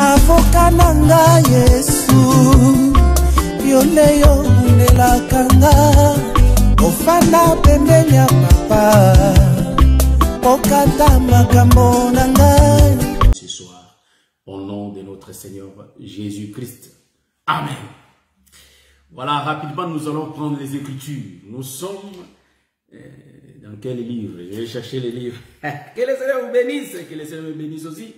avocat nanga Yesu yoleyo ndelakanga ofana pembeni ya papa okata makambo nanga. Ce soir, au nom de notre Seigneur Jésus-Christ. Amen. Voilà, rapidement nous allons prendre les Écritures. Nous sommes dans quel livre? Je vais chercher les livres. Que le Seigneur vous bénisse, que le Seigneur vous bénisse aussi.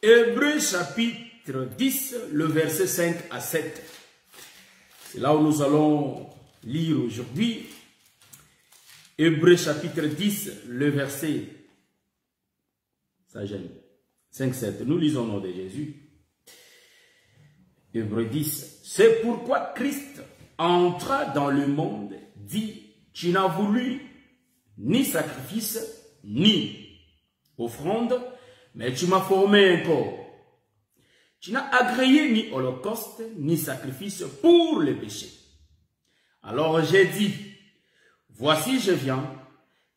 Hébreux chapitre 10, le verset 5 à 7. C'est là où nous allons lire aujourd'hui. Hébreux chapitre 10, le verset 5-7. Nous lisons au nom de Jésus. Hébreux 10. C'est pourquoi Christ entra dans le monde, dit, tu n'as voulu ni sacrifice, ni offrande, mais tu m'as formé un corps. Tu n'as agréé ni holocauste, ni sacrifice pour le péché. Alors j'ai dit, voici je viens,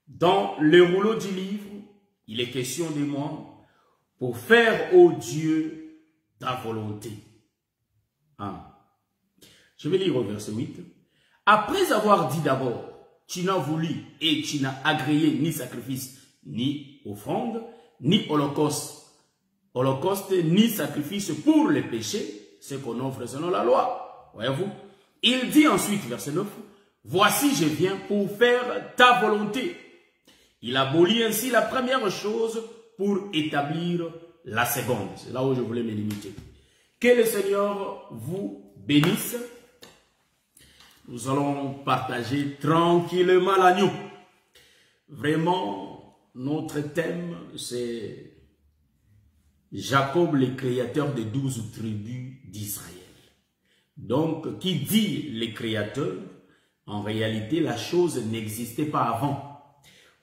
dans le rouleau du livre, il est question de moi, pour faire, ô Dieu, ta volonté. Je vais lire au verset 8. Après avoir dit d'abord, tu n'as voulu et tu n'as agréé ni sacrifice, ni offrande, ni holocauste, ni sacrifice pour les péchés, ce qu'on offre selon la loi. Voyez-vous? Il dit ensuite, verset 9, voici je viens pour faire ta volonté. Il abolit ainsi la première chose pour établir la seconde. C'est là où je voulais me limiter. Que le Seigneur vous bénisse. Nous allons partager tranquillement l'agneau. Vraiment, notre thème, c'est Jacob, le créateur des 12 tribus d'Israël. Donc, qui dit le créateur, en réalité, la chose n'existait pas avant.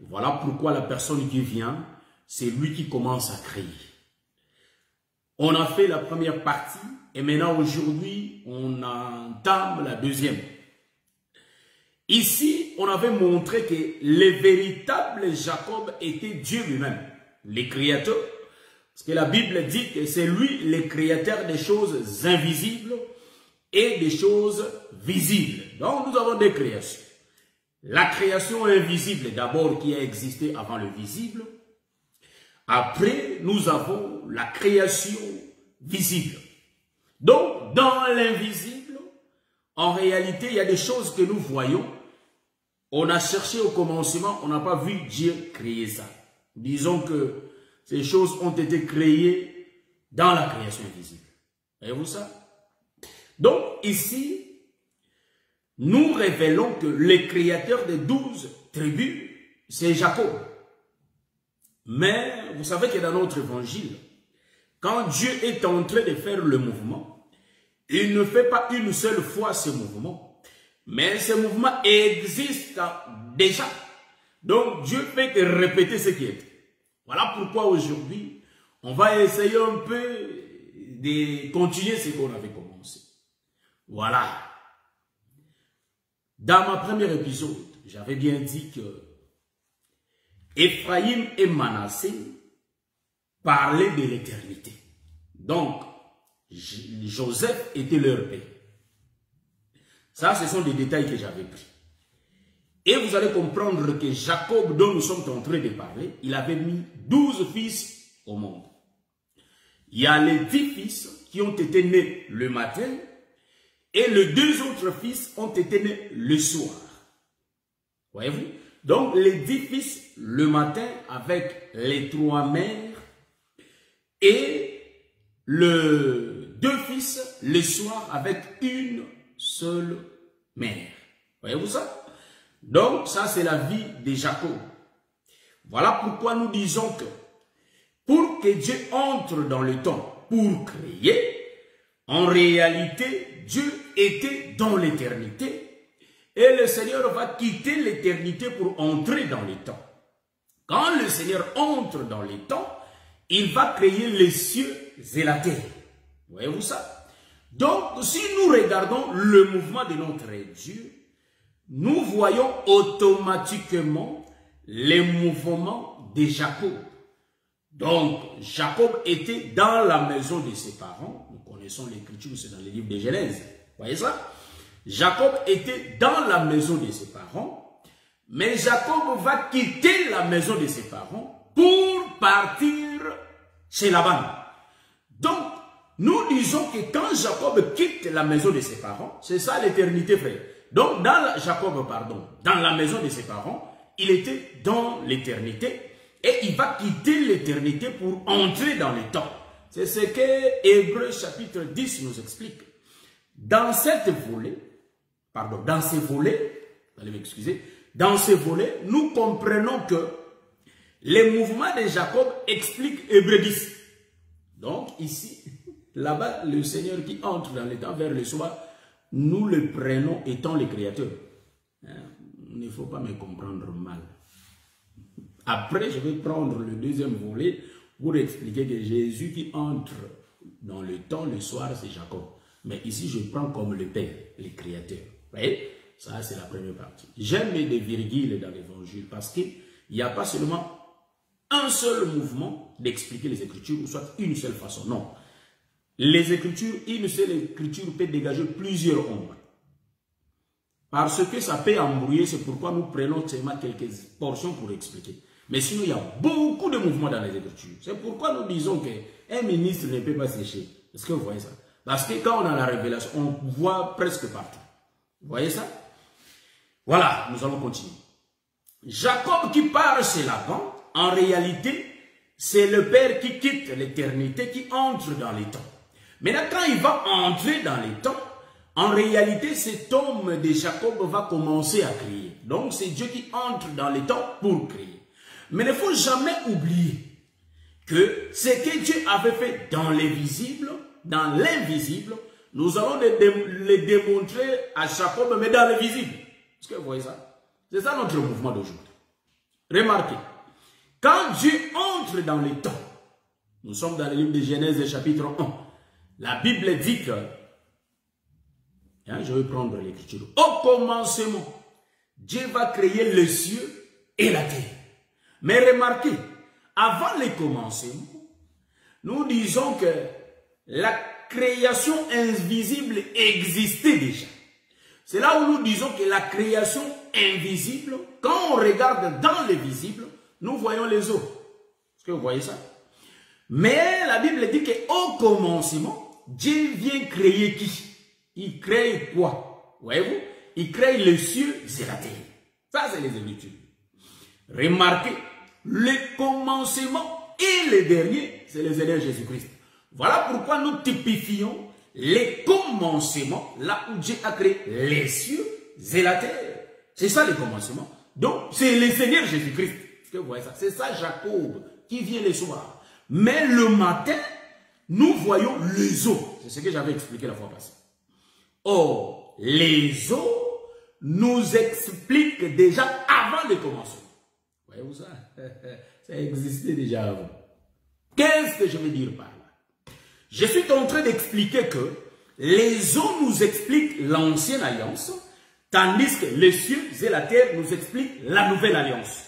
Voilà pourquoi la personne qui vient, c'est lui qui commence à créer. On a fait la première partie et maintenant aujourd'hui, on entame la deuxième. Ici, on avait montré que le véritable Jacob était Dieu lui-même, le créateur. Parce que la Bible dit que c'est lui le créateur des choses invisibles et des choses visibles. Donc nous avons deux créations. La création invisible d'abord qui a existé avant le visible. Après, nous avons la création visible. Donc, dans l'invisible, en réalité, il y a des choses que nous voyons. On a cherché au commencement, on n'a pas vu Dieu créer ça. Disons que ces choses ont été créées dans la création invisible. Voyez-vous ça? Donc, ici, nous révélons que le créateur des 12 tribus, c'est Jacob. Mais vous savez que dans notre évangile, quand Dieu est en train de faire le mouvement, il ne fait pas une seule fois ce mouvement, mais ce mouvement existe déjà. Donc Dieu fait que répéter ce qui est. Voilà pourquoi aujourd'hui, on va essayer un peu de continuer ce qu'on avait commencé. Voilà. Dans ma première épisode, j'avais bien dit que Ephraïm et Manassé parlaient de l'éternité. Donc, Joseph était leur père. Ça, ce sont des détails que j'avais pris. Et vous allez comprendre que Jacob, dont nous sommes en train de parler, il avait mis 12 fils au monde. Il y a les 10 fils qui ont été nés le matin et les 2 autres fils ont été nés le soir. Voyez-vous? Donc, les 10 fils le matin avec les 3 mères et les 2 fils le soir avec une seule mère. Voyez-vous ça? Donc, ça c'est la vie de Jacob. Voilà pourquoi nous disons que pour que Dieu entre dans le temps pour créer, en réalité, Dieu était dans l'éternité. Et le Seigneur va quitter l'éternité pour entrer dans le temps. Quand le Seigneur entre dans le temps, il va créer les cieux et la terre. Voyez-vous ça? Donc, si nous regardons le mouvement de notre Dieu, nous voyons automatiquement les mouvements de Jacob. Donc, Jacob était dans la maison de ses parents. Nous connaissons l'écriture, c'est dans les livres de Genèse. Vous voyez ça? Jacob était dans la maison de ses parents. Mais Jacob va quitter la maison de ses parents pour partir chez Laban. Donc, nous disons que quand Jacob quitte la maison de ses parents, c'est ça l'éternité, frère. Donc, dans la maison de ses parents, il était dans l'éternité. Et il va quitter l'éternité pour entrer dans le temps. C'est ce que Hébreux chapitre 10 nous explique. Dans ces volets, nous comprenons que les mouvements de Jacob expliquent Hébreux 10. Donc ici, là-bas, le Seigneur qui entre dans le temps vers le soir, nous le prenons étant le Créateur. Il ne faut pas me comprendre mal. Après, je vais prendre le deuxième volet pour expliquer que Jésus qui entre dans le temps, le soir, c'est Jacob. Mais ici, je prends comme le Père, le Créateur. Vous voyez? Ça, c'est la première partie. J'aime des virgules dans l'Évangile parce qu'il n'y a pas seulement un seul mouvement d'expliquer les Écritures, ou soit une seule façon. Non. Les Écritures, une seule Écriture peut dégager plusieurs ombres. Parce que ça peut embrouiller, c'est pourquoi nous prenons seulement quelques portions pour expliquer. Mais sinon, il y a beaucoup de mouvements dans les Écritures. C'est pourquoi nous disons qu'un ministre ne peut pas sécher. Est-ce que vous voyez ça? Parce que quand on a la révélation, on voit presque partout. Vous voyez ça? Voilà, nous allons continuer. Jacob qui part chez Laban, en réalité, c'est le père qui quitte l'éternité, qui entre dans les temps. Maintenant, quand il va entrer dans les temps, en réalité, cet homme de Jacob va commencer à créer. Donc, c'est Dieu qui entre dans les temps pour créer. Mais il ne faut jamais oublier que ce que Dieu avait fait dans l'invisible, nous allons le démontrer à Jacob, mais dans le visible. Est-ce que vous voyez ça? C'est ça notre mouvement d'aujourd'hui. Remarquez, quand Dieu entre dans les temps, nous sommes dans le livre de Genèse chapitre 1, la Bible dit que, je vais prendre l'écriture, au commencement, Dieu va créer les cieux et la terre. Mais remarquez, avant le commencement, nous disons que la création invisible existait déjà. C'est là où nous disons que la création invisible, quand on regarde dans le visible, nous voyons les eaux. Est-ce que vous voyez ça? Mais la Bible dit qu'au commencement, Dieu vient créer qui? Il crée quoi? Voyez-vous? Il crée les cieux et la terre. Ça, c'est les Écritures. Remarquez, le commencement et le dernier, c'est le Seigneur Jésus-Christ. Voilà pourquoi nous typifions les commencements, là où Dieu a créé les cieux et la terre. C'est ça le commencement. Donc, c'est le Seigneur Jésus-Christ. Est-ce que vous voyez ça? C'est ça Jacob qui vient le soir. Mais le matin, nous voyons les eaux. C'est ce que j'avais expliqué la fois passée. Or, les eaux nous expliquent déjà avant le commencement. Voyez-vous ça? Ça existait déjà avant. Qu'est-ce que je veux dire par là? Je suis en train d'expliquer que les eaux nous expliquent l'ancienne alliance, tandis que les cieux et la terre nous expliquent la nouvelle alliance.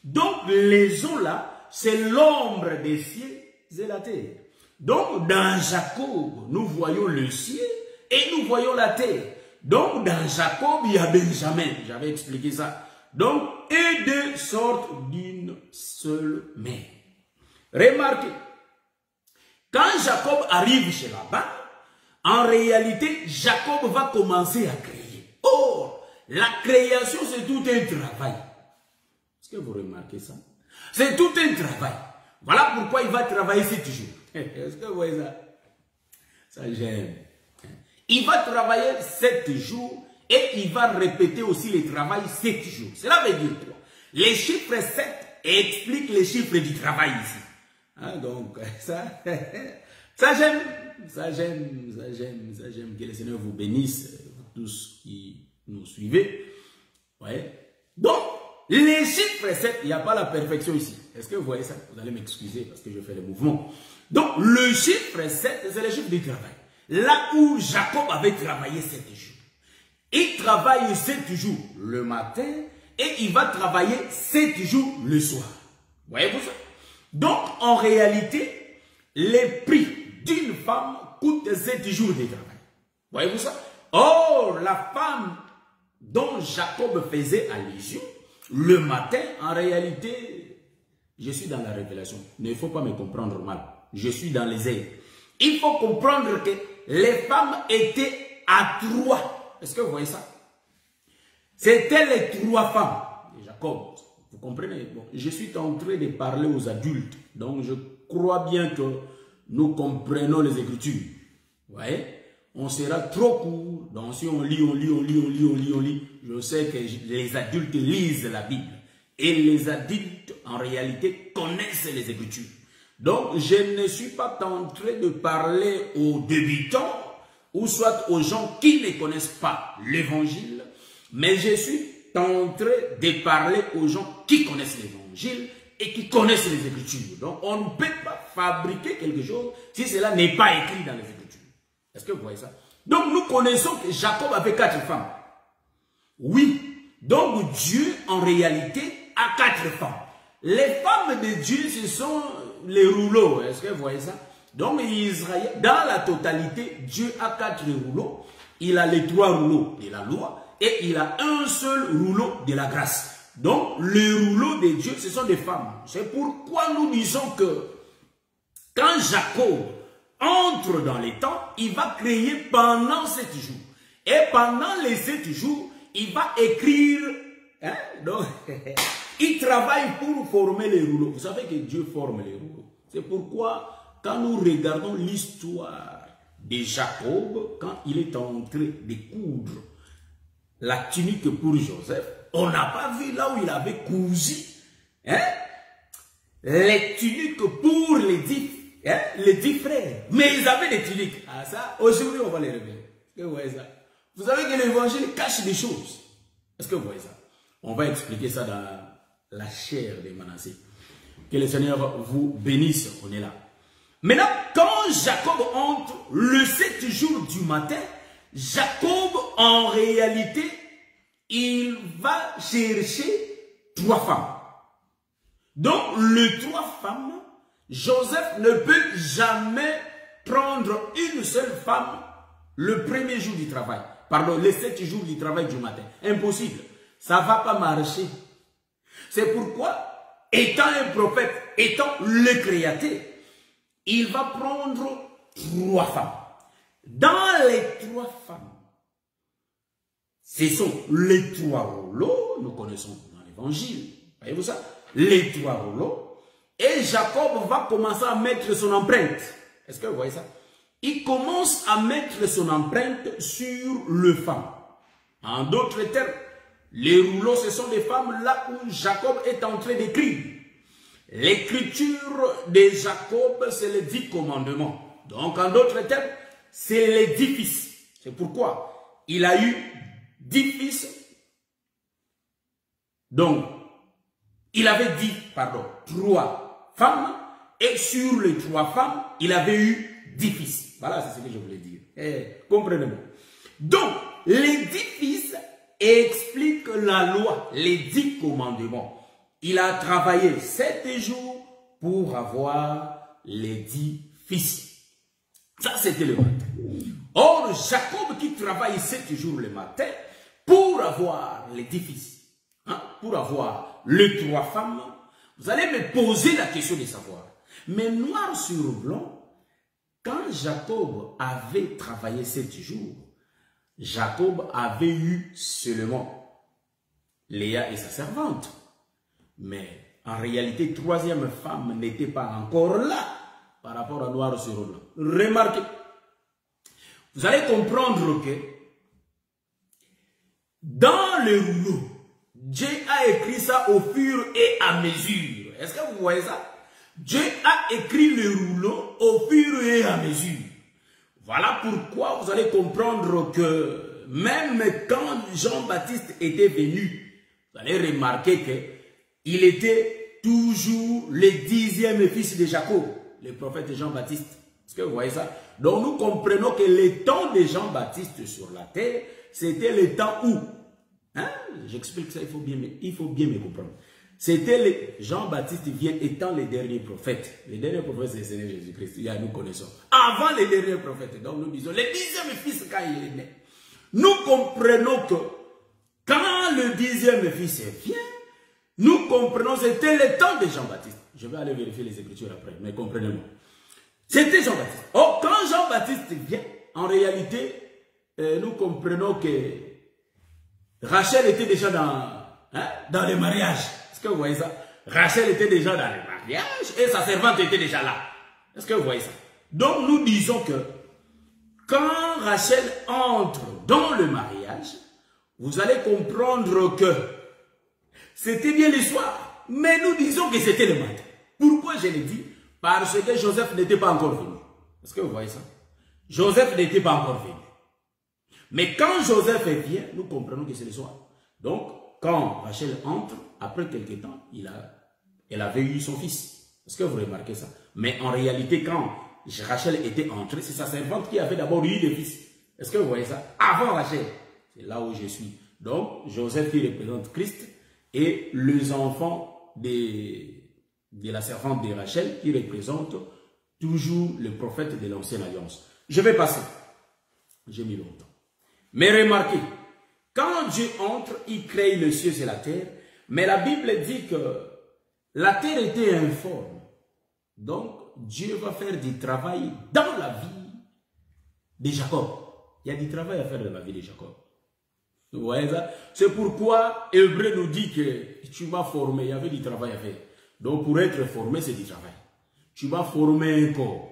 Donc, les eaux là, c'est l'ombre des cieux et la terre. Donc, dans Jacob, nous voyons le ciel et nous voyons la terre. Donc, dans Jacob, il y a Benjamin. J'avais expliqué ça. Donc, et deux sortes d'une seule mère. Remarquez, quand Jacob arrive chez Laban, en réalité, Jacob va commencer à créer. Or, la création, c'est tout un travail. Est-ce que vous remarquez ça? C'est tout un travail. Voilà pourquoi il va travailler 7 jours. Est-ce que vous voyez ça? Ça, j'aime. Il va travailler 7 jours et il va répéter aussi le travail 7 jours. Cela veut dire quoi? Les chiffres 7 expliquent les chiffres du travail ici. Hein, donc, ça j'aime. Ça j'aime. Que le Seigneur vous bénisse, vous tous qui nous suivez. Ouais. Donc, les chiffres 7, il n'y a pas la perfection ici. Est-ce que vous voyez ça? Vous allez m'excuser parce que je fais le mouvement. Donc, le chiffre 7, c'est le chiffre du travail. Là où Jacob avait travaillé 7 jours. Il travaille 7 jours le matin et il va travailler 7 jours le soir. Voyez-vous ça? Donc, en réalité, les prix d'une femme coûtent 7 jours de travail. Voyez-vous ça? Or, la femme dont Jacob faisait allusion, le matin, en réalité, je suis dans la révélation. Il ne faut pas me comprendre mal. Je suis dans les airs. Il faut comprendre que les femmes étaient à 3. Est-ce que vous voyez ça? C'était les 3 femmes de Jacob. Vous comprenez? Bon, je suis en train de parler aux adultes. Donc, je crois bien que nous comprenons les Écritures. Vous voyez? On sera trop court. Donc, si on lit, je sais que les adultes lisent la Bible. Et les adultes, en réalité, connaissent les Écritures. Donc, je ne suis pas en train de parler aux débutants ou soit aux gens qui ne connaissent pas l'Évangile, mais je suis en train de parler aux gens qui connaissent l'Évangile et qui connaissent les Écritures. Donc, on ne peut pas fabriquer quelque chose si cela n'est pas écrit dans les Écritures. Est-ce que vous voyez ça? Donc, nous connaissons que Jacob avait 4 femmes. Oui. Donc, Dieu, en réalité, a 4 femmes. Les femmes de Dieu, ce sont les rouleaux. Est-ce que vous voyez ça? Donc, Israël, dans la totalité, Dieu a 4 rouleaux. Il a les 3 rouleaux de la loi et il a un seul rouleau de la grâce. Donc, le rouleau de Dieu, ce sont des femmes. C'est pourquoi nous disons que quand Jacob entre dans les temps, il va créer pendant 7 jours. Et pendant les 7 jours, il va écrire. Hein? Donc, il travaille pour former les rouleaux. Vous savez que Dieu forme les rouleaux. C'est pourquoi, quand nous regardons l'histoire de Jacob, quand il est en train de coudre la tunique pour Joseph, on n'a pas vu là où il avait cousu les tuniques pour les 10 frères. Mais ils avaient des tuniques. Ah ça, aujourd'hui on va les révéler. Est-ce que vous voyez ça? Vous savez que l'évangile cache des choses. Est-ce que vous voyez ça? On va expliquer ça dans la chair de Manassé. Que le Seigneur vous bénisse, on est là. Maintenant, quand Jacob entre le 7 jours du matin, Jacob, en réalité, il va chercher 3 femmes. Donc, les 3 femmes, Joseph ne peut jamais prendre une seule femme le premier jour du travail. Pardon, les 7 jours du travail du matin. Impossible. Ça ne va pas marcher. C'est pourquoi, étant un prophète, étant le créateur, il va prendre 3 femmes. Dans les 3 femmes, ce sont les 3 rouleaux, nous connaissons dans l'évangile. Voyez-vous ça? Les 3 rouleaux. Et Jacob va commencer à mettre son empreinte. Est-ce que vous voyez ça? Il commence à mettre son empreinte sur les femmes. En d'autres termes, les rouleaux, ce sont des femmes là où Jacob est en train d'écrire. L'écriture de Jacob, c'est les 10 commandements. Donc, en d'autres termes, c'est les 10 fils. C'est pourquoi il a eu 10 fils. Donc, il avait 3 femmes. Et sur les 3 femmes, il avait eu 10 fils. Voilà, c'est ce que je voulais dire. Comprenez-moi. Donc, les 10 fils expliquent la loi, les 10 commandements. Il a travaillé 7 jours pour avoir les 10 fils. Ça, c'était le matin. Or, Jacob qui travaille 7 jours le matin pour avoir les 10 fils, pour avoir les 3 femmes, vous allez me poser la question de savoir. Mais noir sur blanc, quand Jacob avait travaillé 7 jours, Jacob avait eu seulement Léa et sa servante. Mais en réalité, 3e femme n'était pas encore là par rapport à noir sur blanc. Remarquez, vous allez comprendre que dans le rouleau, Dieu a écrit ça au fur et à mesure. Est-ce que vous voyez ça? Dieu a écrit le rouleau au fur et à mesure. Voilà pourquoi vous allez comprendre que même quand Jean-Baptiste était venu, vous allez remarquer qu'il était toujours le 10e fils de Jacob, le prophète Jean-Baptiste. Est-ce que vous voyez ça? Donc nous comprenons que le temps de Jean-Baptiste sur la terre, c'était le temps où, j'explique ça, il faut bien me comprendre. C'était Jean-Baptiste vient étant les derniers prophètes. Les derniers prophètes, c'est le Seigneur Jésus-Christ. Nous connaissons. Avant les derniers prophètes. Donc nous disons, le 10e fils quand il est né. Nous comprenons que quand le 10e fils vient, nous comprenons c'était le temps de Jean-Baptiste. Je vais aller vérifier les Écritures après, mais comprenez-moi. C'était Jean-Baptiste. Oh, quand Jean-Baptiste vient, en réalité, nous comprenons que Rachel était déjà dans le mariage. Est-ce que vous voyez ça? Rachel était déjà dans le mariage et sa servante était déjà là. Est-ce que vous voyez ça? Donc nous disons que quand Rachel entre dans le mariage, vous allez comprendre que c'était bien le soir, mais nous disons que c'était le matin. Pourquoi je le dis? Parce que Joseph n'était pas encore venu. Est-ce que vous voyez ça? Joseph n'était pas encore venu. Mais quand Joseph vient, nous comprenons que c'est le soir. Donc, quand Rachel entre, après quelque temps, elle avait eu son fils. Est-ce que vous remarquez ça? Mais en réalité, quand Rachel était entrée, c'est sa servante qui avait d'abord eu le fils. Est-ce que vous voyez ça? Avant Rachel. C'est là où je suis. Donc, Joseph qui représente Christ et les enfants de la servante de Rachel qui représente toujours le prophète de l'ancienne alliance. Je vais passer. J'ai mis longtemps. Mais remarquez, quand Dieu entre, il crée le ciel et la terre. Mais la Bible dit que la terre était informe. Donc, Dieu va faire du travail dans la vie de Jacob. Il y a du travail à faire dans la vie de Jacob. Vous voyez ça? C'est pourquoi Hébreu nous dit que tu m'as formé, il y avait du travail à faire. Donc pour être formé, c'est du travail. Tu m'as formé un corps.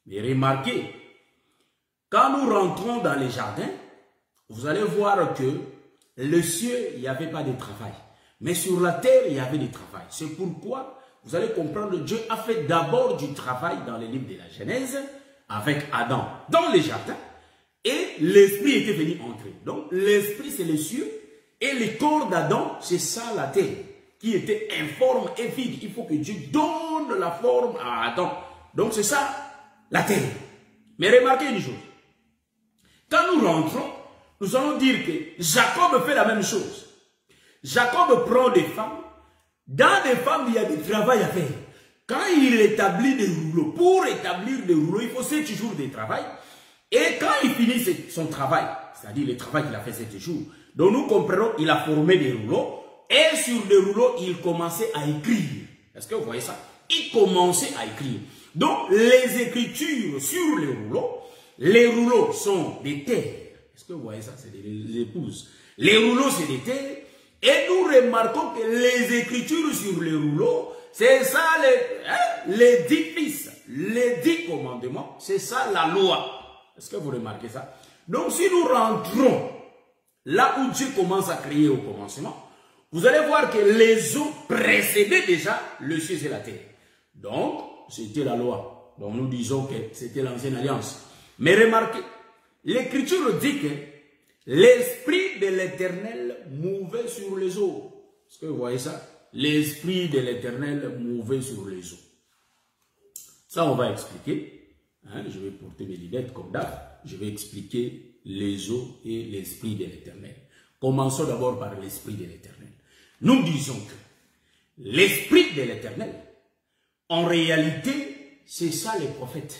Mais remarquez, quand nous rentrons dans les jardins, vous allez voir que le ciel, il n'y avait pas de travail. Mais sur la terre, il y avait du travail. C'est pourquoi vous allez comprendre que Dieu a fait d'abord du travail dans les livres de la Genèse avec Adam dans les jardins. Et l'esprit était venu entrer. Donc l'esprit c'est les cieux et le corps d'Adam c'est ça la terre qui était informe et vide. Il faut que Dieu donne la forme à Adam. Donc c'est ça la terre. Mais remarquez une chose. Quand nous rentrons, nous allons dire que Jacob fait la même chose. Jacob prend des femmes. Dans des femmes, il y a du travail à faire. Quand il établit des rouleaux, pour établir des rouleaux, il faut 7 jours de travail. Et quand il finit son travail, c'est-à-dire le travail qu'il a fait 7 jours, donc nous comprenons, il a formé des rouleaux, et sur des rouleaux, il commençait à écrire. Est-ce que vous voyez ça? Il commençait à écrire. Donc, les écritures sur les rouleaux sont des terres. Est-ce que vous voyez ça? C'est des épouses. Les rouleaux, c'est des terres. Et nous remarquons que les écritures sur les rouleaux, c'est ça les 10 fils, les 10 commandements, c'est ça la loi. Est-ce que vous remarquez ça? Donc si nous rentrons là où Dieu commence à créer au commencement, vous allez voir que les eaux précédaient déjà le ciel et la terre. Donc c'était la loi. Donc nous disons que c'était l'ancienne alliance. Mais remarquez, l'écriture dit que l'esprit de l'Éternel mouvait sur les eaux. Est-ce que vous voyez ça? L'esprit de l'Éternel mouvait sur les eaux. Ça on va expliquer. Je vais porter mes lunettes comme d'hab. Je vais expliquer les eaux et l'esprit de l'Éternel. Commençons d'abord par l'esprit de l'Éternel. Nous disons que l'esprit de l'Éternel, en réalité, c'est ça les prophètes.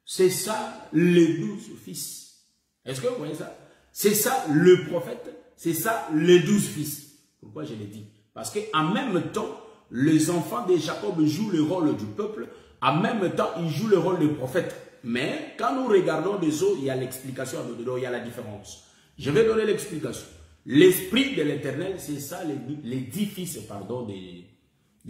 C'est ça les 12 fils. Est-ce que vous voyez ça? C'est ça le prophète, c'est ça les 12 fils. Pourquoi je l'ai dit? Parce qu'en même temps, les enfants de Jacob jouent le rôle du peuple. En même temps, ils jouent le rôle de prophète. Mais quand nous regardons les eaux, il y a l'explication, il y a la différence. Je vais donner l'explication. L'esprit de l'Éternel, c'est ça les 10 fils pardon, de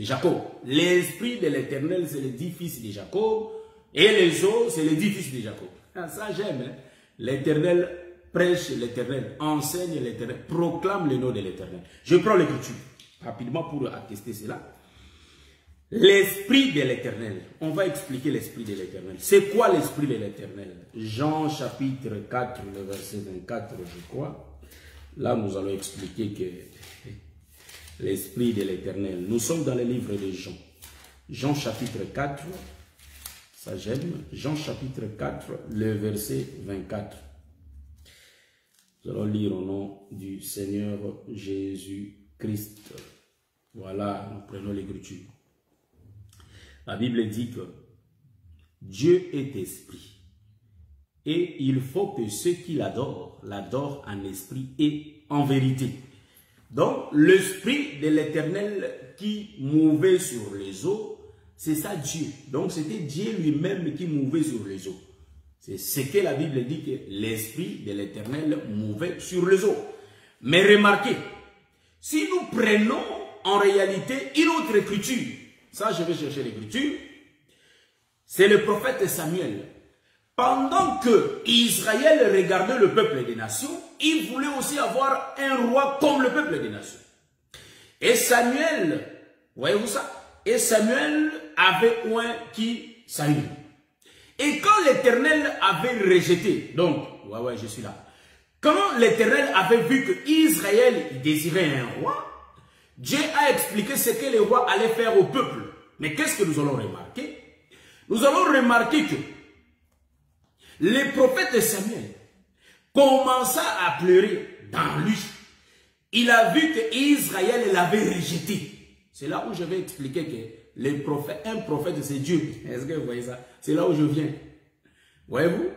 Jacob. L'esprit de l'Éternel, c'est les 10 fils de Jacob. Et les eaux, c'est les 10 fils de Jacob. Ça, j'aime. Hein? L'Éternel prêche l'Éternel, enseigne l'Éternel, proclame le nom de l'Éternel. Je prends l'écriture rapidement pour attester cela. L'esprit de l'Éternel. On va expliquer l'esprit de l'Éternel. C'est quoi l'esprit de l'Éternel? Jean chapitre 4, le verset 24, je crois. Là, nous allons expliquer que l'esprit de l'Éternel. Nous sommes dans le livre de Jean. Jean chapitre 4, ça j'aime. Jean chapitre 4, le verset 24. Nous allons lire au nom du Seigneur Jésus-Christ. Voilà, nous prenons l'écriture. La Bible dit que Dieu est esprit. Et il faut que ceux qui l'adorent en esprit et en vérité. Donc, l'esprit de l'Éternel qui mouvait sur les eaux, c'est ça Dieu. Donc, c'était Dieu lui-même qui mouvait sur les eaux. C'est ce que la Bible dit, que l'esprit de l'Éternel mouvait sur les eaux. Mais remarquez, si nous prenons en réalité une autre écriture, ça je vais chercher l'écriture, c'est le prophète Samuel. Pendant que Israël regardait le peuple des nations, il voulait aussi avoir un roi comme le peuple des nations. Et Samuel, voyez-vous ça? Et Samuel avait point qui Saül. Et quand l'Éternel avait rejeté, donc, ouais, je suis là. Quand l'Éternel avait vu que Israël désirait un roi, Dieu a expliqué ce que le roi allait faire au peuple. Mais qu'est-ce que nous allons remarquer? Nous allons remarquer que le prophète Samuel commença à pleurer dans lui. Il a vu que Israël l'avait rejeté. C'est là où je vais expliquer que un prophète c'est Dieu. Est-ce que vous voyez ça? C'est là où je viens. Voyez-vous?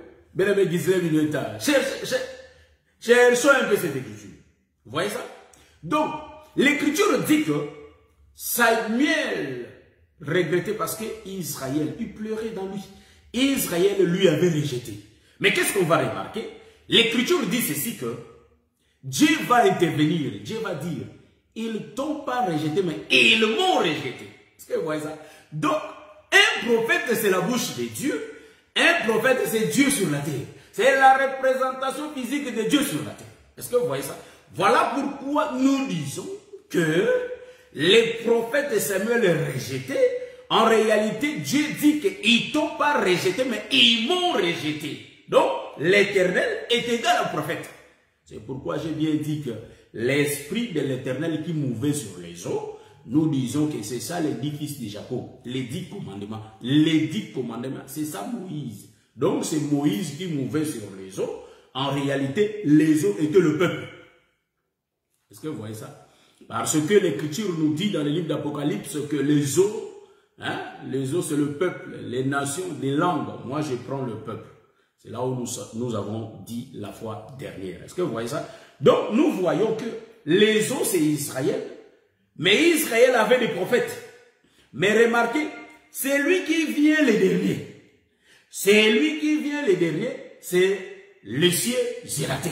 Cherchons un peu cette écriture. Vous voyez ça? Donc, l'écriture dit que Samuel regrettait parce que Israël, il pleurait dans lui. Israël lui avait rejeté. Mais qu'est-ce qu'on va remarquer? L'écriture dit ceci que Dieu va intervenir. Dieu va dire, ils t'ont pas rejeté, mais ils m'ont rejeté. Est-ce que vous voyez ça? Donc, un prophète, c'est la bouche de Dieu. Un prophète, c'est Dieu sur la terre. C'est la représentation physique de Dieu sur la terre. Est-ce que vous voyez ça? Voilà pourquoi nous disons que les prophètes Samuel rejetés, en réalité, Dieu dit qu'ils t'ont pas rejeté, mais ils m'ont rejeté. Donc, l'Éternel est égal au prophète. C'est pourquoi j'ai bien dit que l'esprit de l'Éternel qui mouvait sur les eaux, nous disons que c'est ça les 10 fils de Jacob, les 10 commandements. Les 10 commandements, c'est ça Moïse. Donc, c'est Moïse qui mouvait sur les eaux. En réalité, les eaux étaient le peuple. Est-ce que vous voyez ça? Parce que l'Écriture nous dit dans le livre d'Apocalypse que les eaux, c'est le peuple, les nations, les langues. Moi, je prends le peuple. C'est là où nous avons dit la fois dernière. Est-ce que vous voyez ça? Donc, nous voyons que les eaux, c'est Israël. Mais Israël avait des prophètes. Mais remarquez, c'est lui qui vient les derniers. C'est lui qui vient les derniers, c'est le ciel zératé.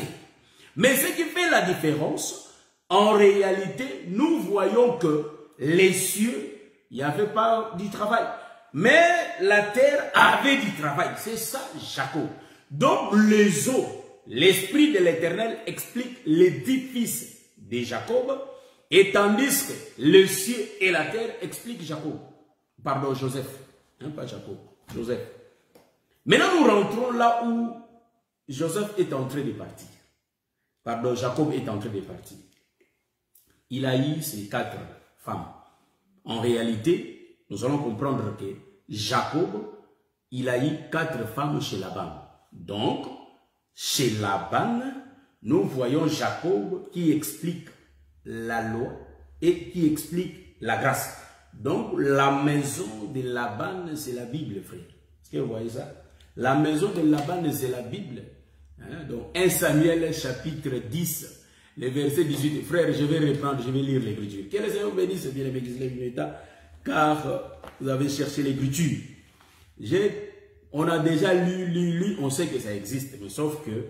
Mais ce qui fait la différence, en réalité, nous voyons que les cieux, il n'y avait pas du travail. Mais la terre avait du travail. C'est ça, Jacob. Donc, les eaux, l'esprit de l'Éternel explique les 10 fils de Jacob, et tandis que le ciel et la terre expliquent Jacob. Pardon, Joseph. Pas Jacob, Joseph. Maintenant, nous rentrons là où Joseph est en train de partir. Pardon, Jacob est en train de partir. Il a eu ses 4 femmes. En réalité, nous allons comprendre que Jacob, il a eu 4 femmes chez Laban. Donc, chez Laban, nous voyons Jacob qui explique la loi et qui explique la grâce. Donc, la maison de Laban, c'est la Bible, frère. Est-ce que vous voyez ça? La maison de Laban, c'est la Bible. Donc, 1 Samuel chapitre 10, le verset 18. Frère, je vais reprendre, je vais lire l'écriture. Que le Seigneur bénisse bien les car vous avez cherché l'écriture. On a déjà lu, on sait que ça existe, mais sauf que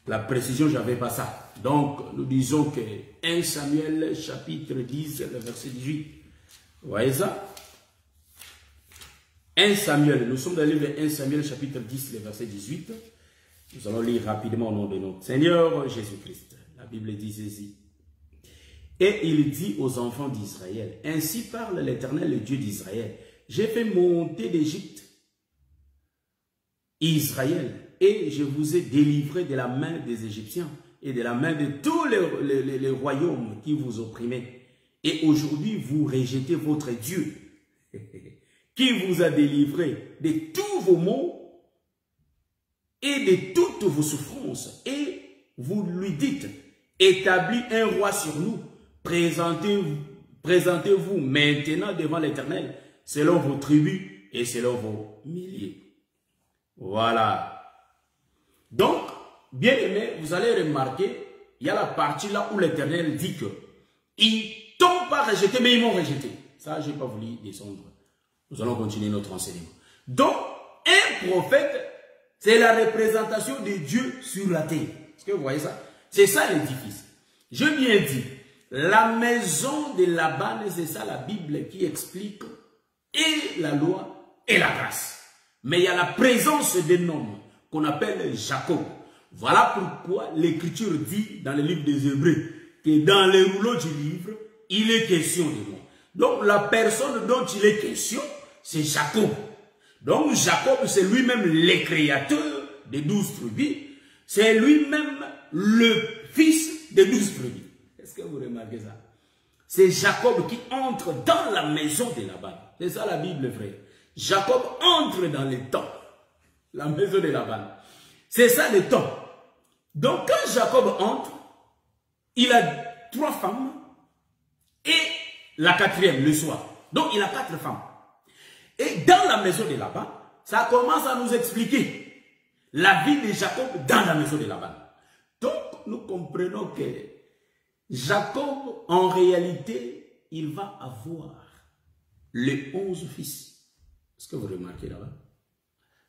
la précision, je n'avais pas ça. Donc, nous disons que 1 Samuel chapitre 10, le verset 18. Vous voyez ça? 1 Samuel, nous sommes dans le livre 1 Samuel chapitre 10, le verset 18. Nous allons lire rapidement au nom de notre Seigneur Jésus-Christ. La Bible dit ceci. Et il dit aux enfants d'Israël, ainsi parle l'Éternel, le Dieu d'Israël. J'ai fait monter d'Égypte Israël, et je vous ai délivré de la main des Égyptiens et de la main de tous les royaumes qui vous opprimaient. Et aujourd'hui, vous rejetez votre Dieu, qui vous a délivré de tous vos maux et de toutes vos souffrances. Et vous lui dites, établis un roi sur nous, présentez-vous maintenant devant l'Éternel, selon vos tribus et selon vos milliers. Voilà. Donc, bien aimé, vous allez remarquer, il y a la partie là où l'Éternel dit que ils t'ont pas rejeté, mais ils m'ont rejeté. Ça, je n'ai pas voulu descendre. Nous allons continuer notre enseignement. Donc, un prophète, c'est la représentation de Dieu sur la terre. Est-ce que vous voyez ça? C'est ça l'édifice. Je viens dire, la maison de Laban, c'est ça la Bible qui explique et la loi et la grâce. Mais il y a la présence d'un homme qu'on appelle Jacob. Voilà pourquoi l'Écriture dit dans le livre des Hébreux que dans les rouleaux du livre, il est question de moi. Donc la personne dont il est question, c'est Jacob. Donc Jacob, c'est lui-même le créateur des 12 tribus. C'est lui-même le fils des 12 tribus. Est-ce que vous remarquez ça? C'est Jacob qui entre dans la maison de Laban. C'est ça la Bible, frère. Jacob entre dans les temps. La maison de Laban. C'est ça le temps. Donc quand Jacob entre, il a 3 femmes et la 4e le soir. Donc il a 4 femmes. Et dans la maison de Laban, ça commence à nous expliquer la vie de Jacob dans la maison de Laban. Donc nous comprenons que Jacob, en réalité, il va avoir les 11 fils. Est-ce que vous remarquez là-bas?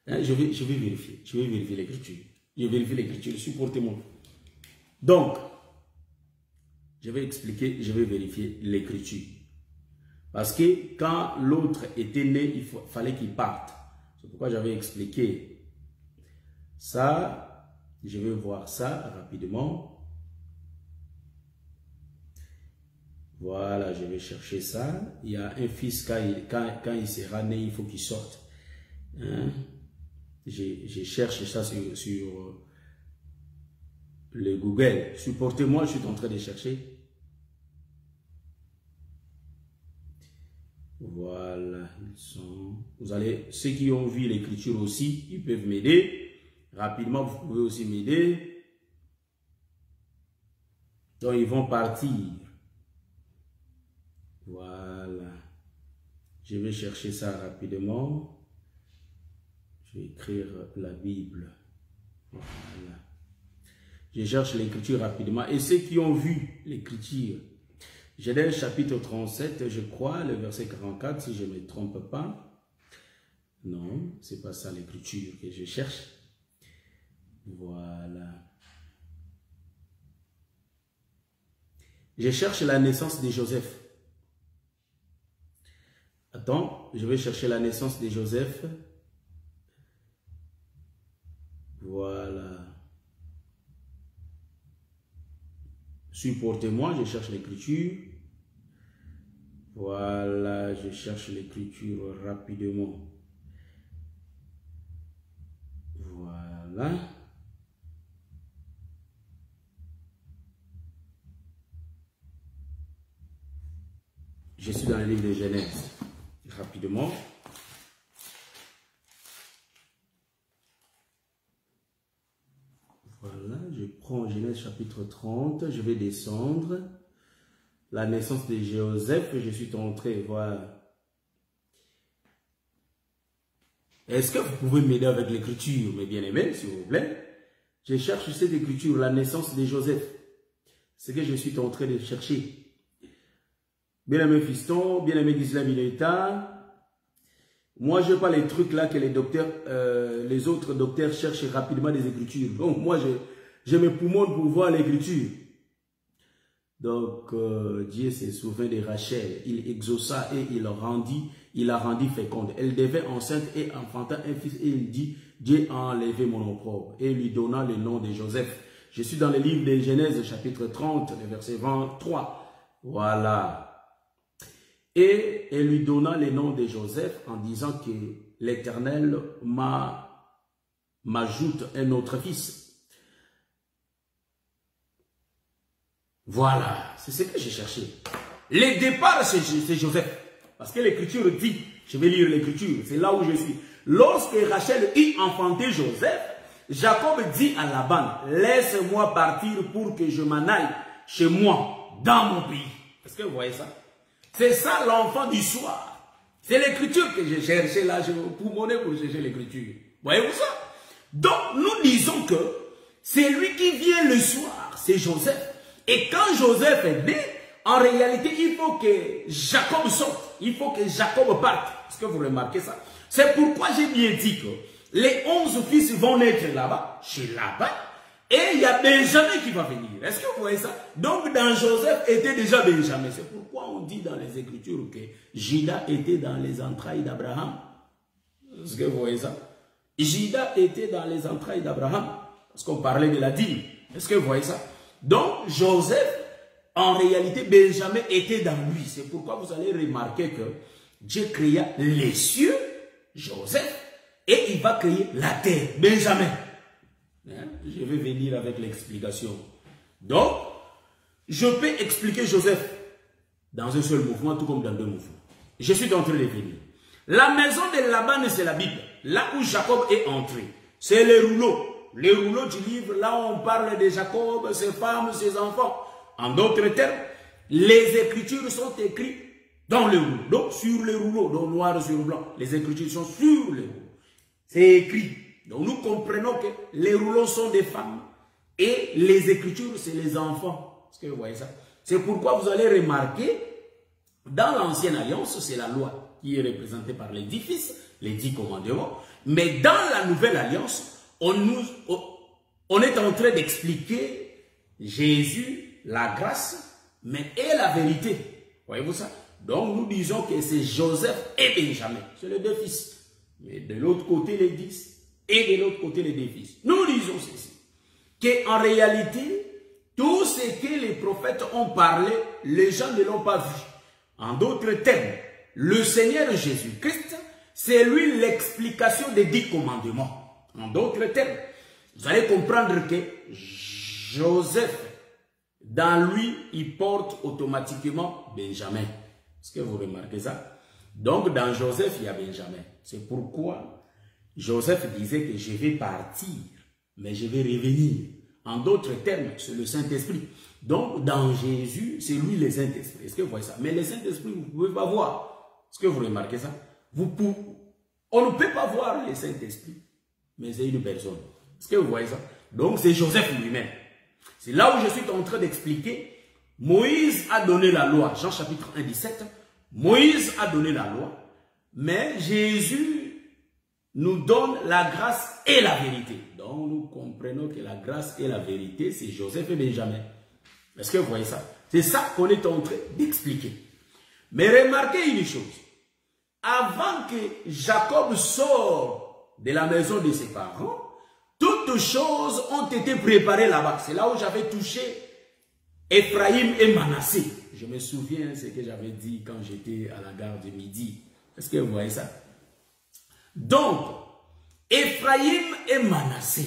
Hein, je vais vérifier. Je vais vérifier l'écriture. Je vérifie l'écriture. Supportez-moi. Donc, je vais expliquer, je vais vérifier l'écriture. Parce que quand l'autre était né, il fallait qu'il parte. C'est pourquoi j'avais expliqué ça. Je vais voir ça rapidement. Voilà, je vais chercher ça. Il y a un fils, quand il sera né, il faut qu'il sorte. Hein? Je cherche ça sur le Google. Supportez-moi, je suis en train de chercher. Voilà, ils sont... Vous allez, ceux qui ont vu l'écriture aussi, ils peuvent m'aider. Rapidement, vous pouvez aussi m'aider. Donc, ils vont partir. Voilà. Je vais chercher ça rapidement. Je vais écrire la Bible. Voilà. Je cherche l'écriture rapidement. Et ceux qui ont vu l'écriture, Genèse chapitre 37, je crois, le verset 44, si je ne me trompe pas. Non, ce n'est pas ça l'écriture que je cherche. Voilà. Je cherche la naissance de Joseph. Attends, je vais chercher la naissance de Joseph. Voilà. Supportez-moi, je cherche l'écriture. Voilà, je cherche l'écriture rapidement. Voilà. Je suis dans le livre de Genèse. Rapidement. Voilà, je prends Genèse chapitre 30, je vais descendre. La naissance de Joseph, je suis entré, voilà. Est-ce que vous pouvez m'aider avec l'écriture, mes bien-aimés, s'il vous plaît? Je cherche cette écriture, la naissance de Joseph. C'est que je suis en train de chercher. Bien-aimé fiston, bien-aimé Gisela Mineta, moi je n'ai pas les trucs là que les docteurs, les autres docteurs cherchent rapidement des écritures. Donc moi je me poumonne pour voir l'écriture. Donc Dieu se souvint de Rachel, il exauça et il la rendit féconde. Elle devait enceinte et enfanta un fils et il dit, Dieu a enlevé mon opprobre et lui donna le nom de Joseph. Je suis dans le livre de Genèse chapitre 30, le verset 23. Voilà. Et elle lui donna le nom de Joseph en disant que l'Éternel m'ajoute un autre fils. Voilà, c'est ce que j'ai cherché. Le départ, c'est Joseph. Parce que l'écriture dit, je vais lire l'écriture, c'est là où je suis. Lorsque Rachel eut enfanté Joseph, Jacob dit à Laban, laisse-moi partir pour que je m'en aille chez moi, dans mon pays. Est-ce que vous voyez ça? C'est ça l'enfant du soir. C'est l'écriture que j'ai cherché là, je poumonais pour chercher l'écriture. Voyez-vous ça? Donc, nous disons que c'est lui qui vient le soir, c'est Joseph. Et quand Joseph est né, en réalité, il faut que Jacob sorte. Il faut que Jacob parte. Est-ce que vous remarquez ça? C'est pourquoi j'ai bien dit que les 11 fils vont naître là-bas, chez Laban. Et il y a Benjamin qui va venir. Est-ce que vous voyez ça? Donc, dans Joseph était déjà Benjamin. C'est pourquoi on dit dans les Écritures que Judas était dans les entrailles d'Abraham. Est-ce que vous voyez ça? Judas était dans les entrailles d'Abraham. Parce qu'on parlait de la dîme. Est-ce que vous voyez ça? Donc, Joseph, en réalité, Benjamin était dans lui. C'est pourquoi vous allez remarquer que Dieu créa les cieux, Joseph, et il va créer la terre, Benjamin. Je vais venir avec l'explication. Donc, je peux expliquer Joseph dans un seul mouvement, tout comme dans deux mouvements. Je suis en train de venir. La maison de Laban, c'est la Bible. Là où Jacob est entré, c'est les rouleaux. Les rouleaux du livre, là où on parle de Jacob, ses femmes, ses enfants. En d'autres termes, les Écritures sont écrites dans les rouleaux. Donc, sur les rouleaux, donc noir sur blanc. Les Écritures sont sur les rouleaux. C'est écrit. Donc nous comprenons que les rouleaux sont des femmes et les Écritures, c'est les enfants. Est-ce que vous voyez ça? C'est pourquoi vous allez remarquer, dans l'Ancienne Alliance, c'est la loi qui est représentée par les 10 fils, les 10 commandements. Mais dans la Nouvelle Alliance, on est en train d'expliquer Jésus, la grâce, mais et la vérité. Voyez-vous ça? Donc nous disons que c'est Joseph et Benjamin. C'est les deux fils. Mais de l'autre côté, les 10. Et de l'autre côté, les deux fils. Nous disons ceci. Qu'en réalité, tout ce que les prophètes ont parlé, les gens ne l'ont pas vu. En d'autres termes, le Seigneur Jésus-Christ, c'est lui l'explication des 10 commandements. En d'autres termes, vous allez comprendre que Joseph, dans lui, il porte automatiquement Benjamin. Est-ce que vous remarquez ça? Donc, dans Joseph, il y a Benjamin. C'est pourquoi Joseph disait que je vais partir, mais je vais revenir. En d'autres termes, c'est le Saint-Esprit. Donc, dans Jésus, c'est lui le Saint-Esprit. Est-ce que vous voyez ça? Mais le Saint-Esprit, vous ne pouvez pas voir. Est-ce que vous remarquez ça? On ne peut pas voir le Saint-Esprit, mais c'est une personne. Est-ce que vous voyez ça? Donc, c'est Joseph lui-même. C'est là où je suis en train d'expliquer. Moïse a donné la loi. Jean chapitre 1, 17. Moïse a donné la loi. Mais Jésus nous donne la grâce et la vérité. Donc, nous comprenons que la grâce et la vérité, c'est Joseph et Benjamin. Est-ce que vous voyez ça? C'est ça qu'on est en train d'expliquer. Mais remarquez une chose. Avant que Jacob sorte de la maison de ses parents, toutes choses ont été préparées là-bas. C'est là où j'avais touché Ephraïm et Manassé. Je me souviens ce que j'avais dit quand j'étais à la gare de Midi. Est-ce que vous voyez ça? Donc, Ephraïm et Manassé.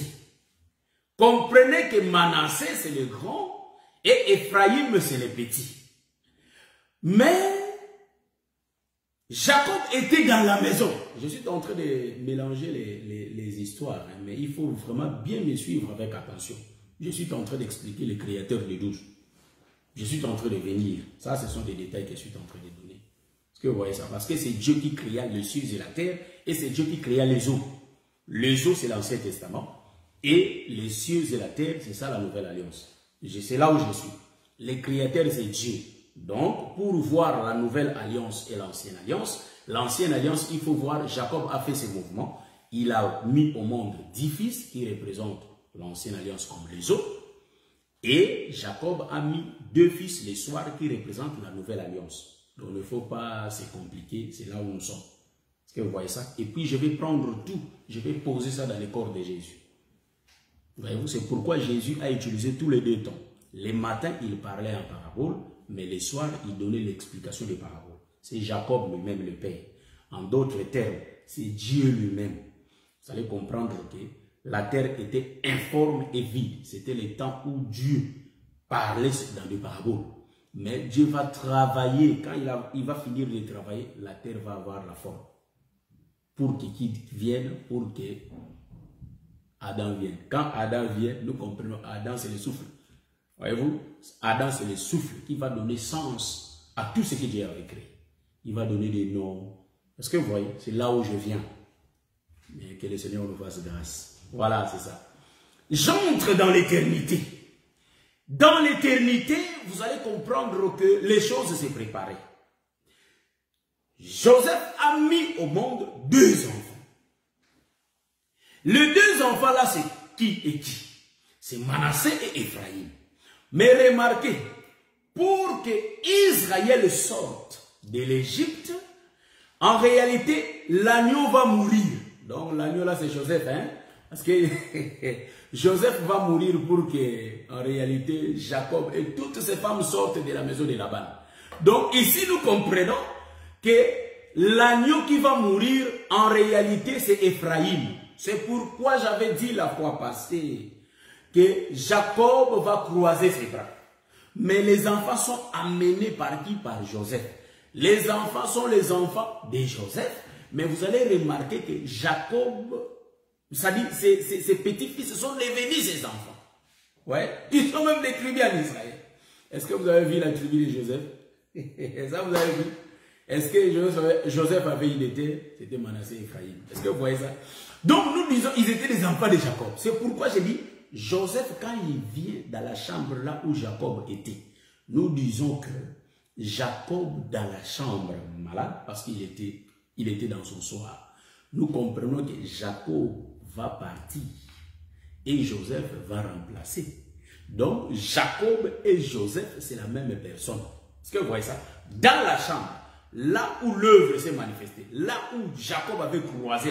Comprenez que Manassé, c'est le grand et Ephraïm, c'est le petit. Mais Jacob était dans la maison. Je suis en train de mélanger les histoires, hein, mais il faut vraiment bien me suivre avec attention. Je suis en train d'expliquer le créateur des 12. Je suis en train de venir. Ça, ce sont des détails que je suis en train de donner. Est-ce que vous voyez ça? Parce que c'est Dieu qui créa les cieux et la terre, et c'est Dieu qui créa les eaux. Les eaux, c'est l'Ancien Testament, et les cieux et la terre, c'est ça la Nouvelle Alliance. C'est là où je suis. Le créateur, c'est Dieu. Donc, pour voir la Nouvelle Alliance et l'Ancienne Alliance, il faut voir, Jacob a fait ses mouvements. Il a mis au monde 10 fils qui représentent l'Ancienne Alliance comme les eaux. Et Jacob a mis 2 fils les soirs qui représentent la Nouvelle Alliance. Donc, il ne faut pas se compliquer, c'est là où nous sommes. Est-ce que vous voyez ça? Et puis, je vais prendre tout, je vais poser ça dans le corps de Jésus. Voyez-vous, c'est pourquoi Jésus a utilisé tous les 2 temps. Les matins, il parlait en parabole, mais les soirs, il donnait l'explication des paraboles. C'est Jacob lui-même le Père. En d'autres termes, c'est Dieu lui-même. Vous allez comprendre que la terre était informe et vide. C'était le temps où Dieu parlait dans des paraboles. Mais Dieu va travailler. Quand il va finir de travailler, la terre va avoir la forme. Pour qu'il vienne, pour que Adam vienne. Quand Adam vient, nous comprenons, Adam c'est le souffle. Voyez-vous, Adam c'est le souffle qui va donner sens à tout ce que Dieu avait créé. Il va donner des noms. Est-ce que vous voyez? C'est là où je viens. Mais que le Seigneur nous fasse grâce. Voilà, c'est ça. J'entre dans l'éternité. Dans l'éternité, vous allez comprendre que les choses se préparaient. Joseph a mis au monde 2 enfants. Les 2 enfants là, c'est qui et qui? C'est Manassé et Ephraïm. Mais remarquez, pour que Israël sorte de l'Égypte, en réalité, l'agneau va mourir. Donc l'agneau là, c'est Joseph, hein? Parce que Joseph va mourir pour que, en réalité, Jacob et toutes ses femmes sortent de la maison de Laban. Donc ici, nous comprenons que l'agneau qui va mourir, en réalité, c'est Ephraïm. C'est pourquoi j'avais dit la fois passée que Jacob va croiser ses bras. Mais les enfants sont amenés par qui? Par Joseph. Les enfants sont les enfants de Joseph. Mais vous allez remarquer que Jacob, c'est-à-dire ses petits-fils sont devenus ses enfants. Ouais. Ils sont même des tribus en Israël. Est-ce que vous avez vu la tribu de Joseph? Ça vous avez vu? Est-ce que Joseph avait une été? C'était Manassé et Ephraïm. Est-ce que vous voyez ça? Donc nous disons, ils étaient des enfants de Jacob. C'est pourquoi j'ai dit, Joseph, quand il vient dans la chambre là où Jacob était, nous disons que Jacob dans la chambre malade, parce qu'il était dans son soir, nous comprenons que Jacob va partir et Joseph va remplacer. Donc Jacob et Joseph, c'est la même personne. Est-ce que vous voyez ça? Dans la chambre, là où l'œuvre s'est manifestée, là où Jacob avait croisé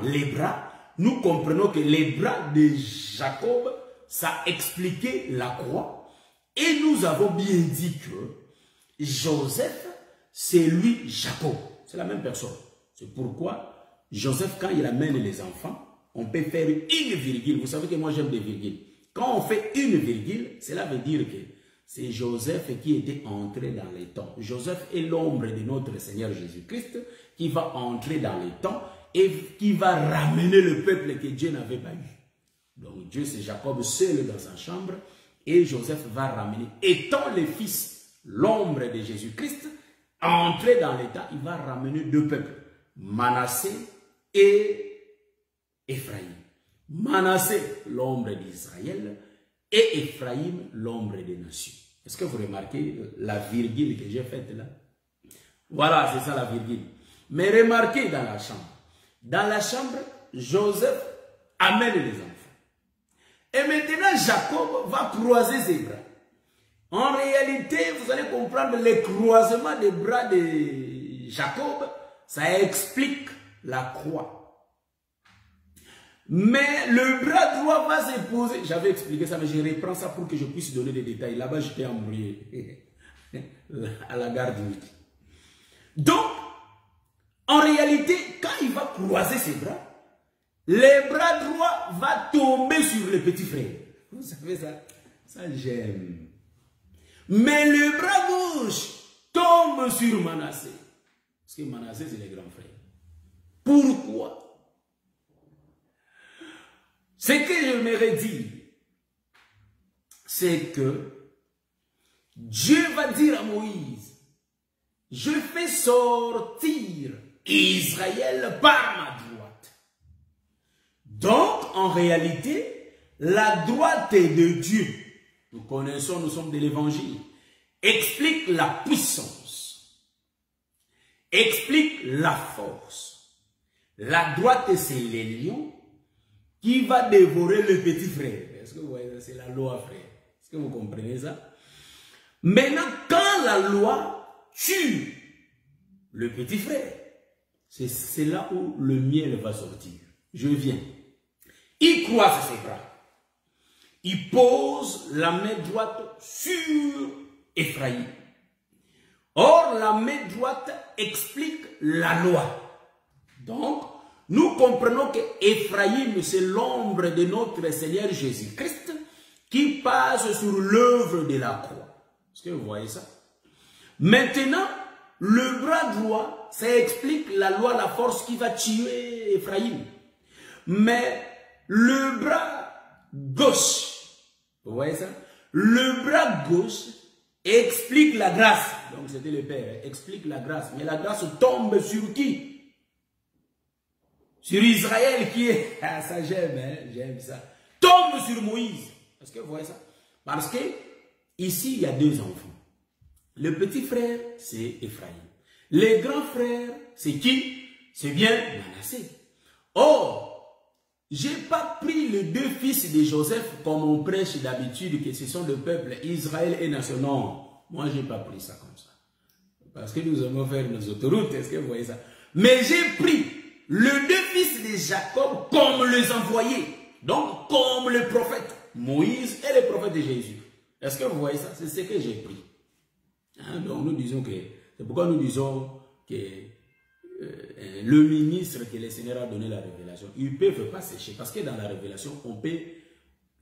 les bras, nous comprenons que les bras de Jacob, ça expliquait la croix. Et nous avons bien dit que Joseph, c'est lui Jacob. C'est la même personne. C'est pourquoi Joseph, quand il amène les enfants, on peut faire une virgule. Vous savez que moi j'aime des virgules. Quand on fait une virgule, cela veut dire que c'est Joseph qui était entré dans les temps. Joseph est l'ombre de notre Seigneur Jésus-Christ qui va entrer dans les temps et qui va ramener le peuple que Dieu n'avait pas eu. Donc Dieu, c'est Jacob seul dans sa chambre et Joseph va ramener. Étant le fils, l'ombre de Jésus-Christ, entrer dans l'état, il va ramener 2 peuples, Manassé et Ephraïm. Manassé, l'ombre d'Israël, et Ephraïm, l'ombre des nations. Est-ce que vous remarquez la virgule que j'ai faite là? Voilà, c'est ça la virgule. Mais remarquez dans la chambre. Dans la chambre, Joseph amène les enfants. Et maintenant, Jacob va croiser ses bras. En réalité, vous allez comprendre le croisement des bras de Jacob, ça explique la croix. Mais le bras droit va se poser. J'avais expliqué ça, mais je reprends ça pour que je puisse donner des détails. Là-bas, j'étais embrouillé à la gare du Midi. Donc, en réalité, quand il va croiser ses bras, le bras droit va tomber sur le petit frère. Vous savez ça? Ça, j'aime. Mais le bras gauche tombe sur Manassé. Parce que Manassé, c'est le grand frère. Pourquoi? Ce que j'aimerais dire, c'est que Dieu va dire à Moïse, je fais sortir Israël par ma droite. Donc, en réalité, la droite de Dieu, nous connaissons, nous sommes de l'évangile, explique la puissance, explique la force. La droite, c'est les lions qui va dévorer le petit frère. Est-ce que vous voyez ça? C'est la loi, frère. Est-ce que vous comprenez ça? Maintenant, quand la loi tue le petit frère, c'est là où le miel va sortir. Je viens. Il croise ses bras. Il pose la main droite sur Ephraïm. Or, la main droite explique la loi. Donc, nous comprenons que Ephraïm, c'est l'ombre de notre Seigneur Jésus-Christ qui passe sur l'œuvre de la croix. Est-ce que vous voyez ça? Maintenant, le bras droit, ça explique la loi, la force qui va tuer Ephraïm. Mais le bras gauche, vous voyez ça? Le bras gauche explique la grâce. Donc c'était le Père, explique la grâce. Mais la grâce tombe sur qui? Sur Israël qui est... Ah, ça j'aime, hein, j'aime ça. Tombe sur Moïse. Est-ce que vous voyez ça? Parce que ici, il y a deux enfants. Le petit frère, c'est Ephraïm. Les grands frères, c'est qui? C'est bien Manassé. Or, je n'ai pas pris les deux fils de Joseph comme on prêche d'habitude, que ce sont le peuple Israël et nation. Non, moi je n'ai pas pris ça comme ça. Parce que nous allons faire nos autoroutes, est-ce que vous voyez ça? Mais j'ai pris les deux fils de Jacob comme les envoyés. Donc, comme le prophète Moïse et le prophète de Jésus. Est-ce que vous voyez ça? C'est ce que j'ai pris. Hein? Donc, nous disons que... C'est pourquoi nous disons que le ministre que le Seigneur a donné la révélation, ils ne peuvent pas sécher. Parce que dans la révélation, on peut...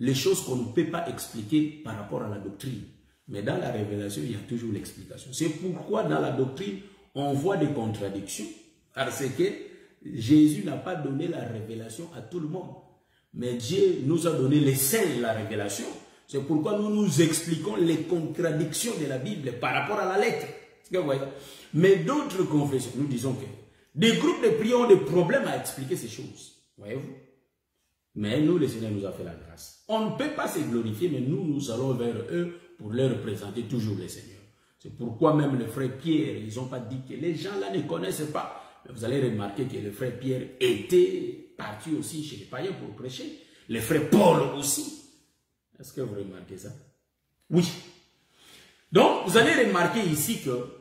Les choses qu'on ne peut pas expliquer par rapport à la doctrine. Mais dans la révélation, il y a toujours l'explication. C'est pourquoi dans la doctrine, on voit des contradictions. Parce que Jésus n'a pas donné la révélation à tout le monde. Mais Dieu nous a donné les saints de la révélation. C'est pourquoi nous nous expliquons les contradictions de la Bible par rapport à la lettre. Mais d'autres confessions, nous disons que des groupes de prière ont des problèmes à expliquer ces choses. Voyez-vous? Mais nous, le Seigneur nous a fait la grâce. On ne peut pas se glorifier, mais nous allons vers eux pour leur présenter toujours le Seigneur. C'est pourquoi même le frère Pierre, ils n'ont pas dit que les gens là ne connaissent pas. Mais vous allez remarquer que le frère Pierre était parti aussi chez les païens pour prêcher. Le frère Paul aussi. Est-ce que vous remarquez ça? Oui. Donc, vous allez remarquer ici que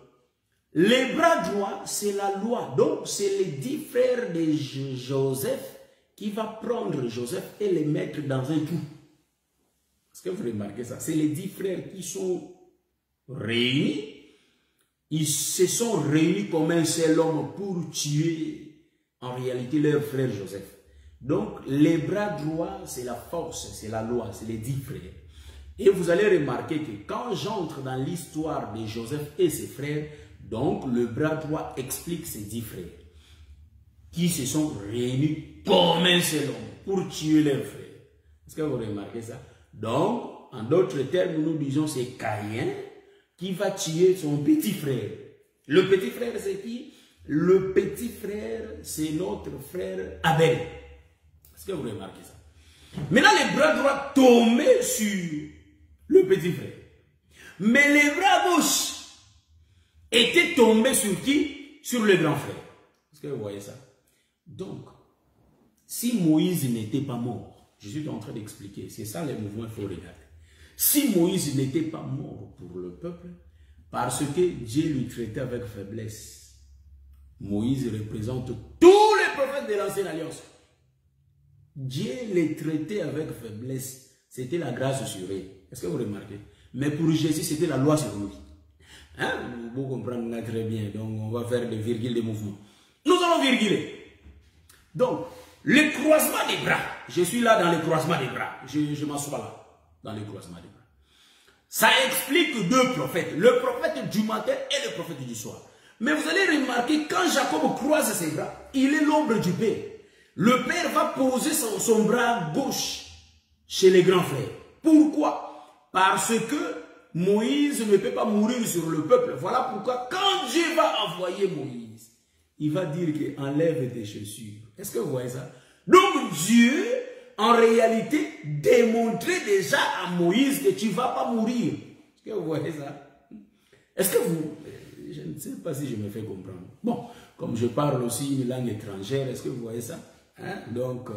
les bras droits, c'est la loi. Donc, c'est les 10 frères de Joseph qui va prendre Joseph et les mettre dans un trou. Est-ce que vous remarquez ça? C'est les 10 frères qui sont réunis. Ils se sont réunis comme un seul homme pour tuer en réalité leur frère Joseph. Donc, les bras droits, c'est la force, c'est la loi, c'est les 10 frères. Et vous allez remarquer que quand j'entre dans l'histoire de Joseph et ses frères, donc le bras droit explique ces 10 frères qui se sont réunis comme un seul homme pour tuer leurs frères. Est-ce que vous remarquez ça? Donc, en d'autres termes, nous disons c'est Caïn qui va tuer son petit frère. Le petit frère, c'est qui? Le petit frère, c'est notre frère Abel. Est-ce que vous remarquez ça? Maintenant, les bras droits tombaient sur le petit frère. Mais les bras gauches étaient tombés sur qui? Sur le grand frère. Est-ce que vous voyez ça? Donc, si Moïse n'était pas mort, je suis en train d'expliquer, c'est ça le mouvement qu'il faut regarder. Si Moïse n'était pas mort pour le peuple, parce que Dieu lui traitait avec faiblesse, Moïse représente tous les prophètes de l'ancienne alliance. Dieu les traitait avec faiblesse. C'était la grâce sur eux. Est-ce que vous remarquez? Mais pour Jésus, c'était la loi sur lui. Hein? Vous comprenez là très bien. Donc, on va faire des virgules de mouvement. Nous allons virguler. Donc, le croisement des bras. Je suis là dans le croisement des bras. Je m'assois là, dans le croisement des bras. Ça explique deux prophètes. Le prophète du matin et le prophète du soir. Mais vous allez remarquer, quand Jacob croise ses bras, il est l'ombre du Père. Le Père va poser son bras gauche chez les grands frères. Pourquoi? Parce que Moïse ne peut pas mourir sur le peuple. Voilà pourquoi quand Dieu va envoyer Moïse, il va dire que enlève tes chaussures. Est-ce que vous voyez ça? Donc Dieu, en réalité, démontrait déjà à Moïse que tu ne vas pas mourir. Est-ce que vous voyez ça? Est-ce que vous... Je ne sais pas si je me fais comprendre. Bon, comme je parle aussi une langue étrangère, est-ce que vous voyez ça? Hein? Donc,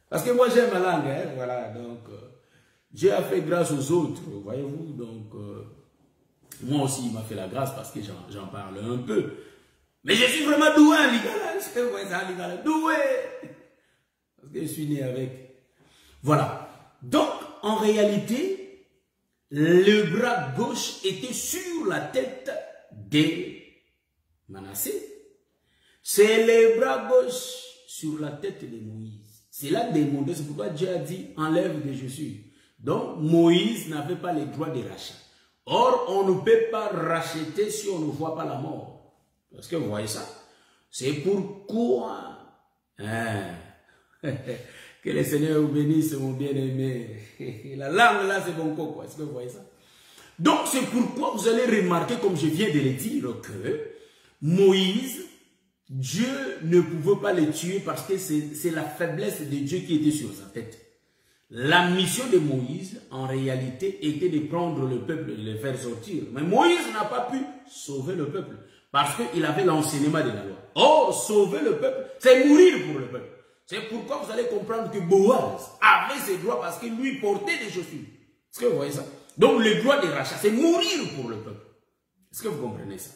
parce que moi j'aime ma langue, hein? Voilà, donc Dieu a fait grâce aux autres, voyez-vous, donc moi aussi il m'a fait la grâce parce que j'en parle un peu. Mais je suis vraiment doué en lingala, est-ce que vous voyez ça en lingala? Doué! Parce que je suis né avec. Voilà. Donc, en réalité, le bras gauche était sur la tête de Manassé. C'est le bras gauche sur la tête de Moïse. C'est là demandé, c'est pourquoi Dieu a dit enlève des chaussures. Donc Moïse n'avait pas le droit de rachat. Or, on ne peut pas racheter si on ne voit pas la mort. Est-ce que vous voyez ça? C'est pourquoi que le Seigneur vous bénisse, mon bien-aimé. La langue là, c'est bon coco. Est-ce que vous voyez ça? Donc c'est pourquoi vous allez remarquer, comme je viens de le dire, que Moïse, Dieu ne pouvait pas le tuer parce que c'est la faiblesse de Dieu qui était sur sa tête. La mission de Moïse, en réalité, était de prendre le peuple et de le faire sortir. Mais Moïse n'a pas pu sauver le peuple parce qu'il avait l'enseignement de la loi. Oh, sauver le peuple, c'est mourir pour le peuple. C'est pourquoi vous allez comprendre que Boaz avait ses droits parce qu'il lui portait des chaussures. Est-ce que vous voyez ça? Donc le droit de rachat, c'est mourir pour le peuple. Est-ce que vous comprenez ça?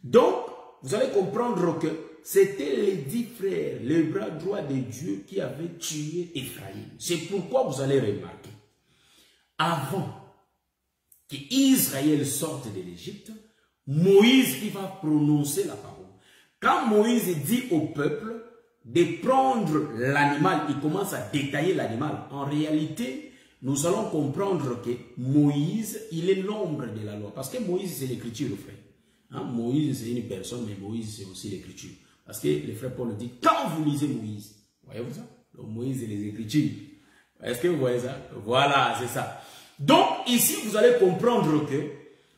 Donc, vous allez comprendre que c'était les 10 frères, les bras droits de Dieu qui avaient tué Ephraïm. C'est pourquoi vous allez remarquer, avant qu'Israël sorte de l'Égypte, Moïse qui va prononcer la parole. Quand Moïse dit au peuple de prendre l'animal, il commence à détailler l'animal. En réalité, nous allons comprendre que Moïse, il est l'ombre de la loi. Parce que Moïse, c'est l'écriture, frère. Hein? Moïse, c'est une personne, mais Moïse, c'est aussi l'écriture. Parce que le frère Paul dit, quand vous lisez Moïse, voyez-vous ça? Donc Moïse, c'est les écritures. Est-ce que vous voyez ça? Voilà, c'est ça. Donc, ici, vous allez comprendre que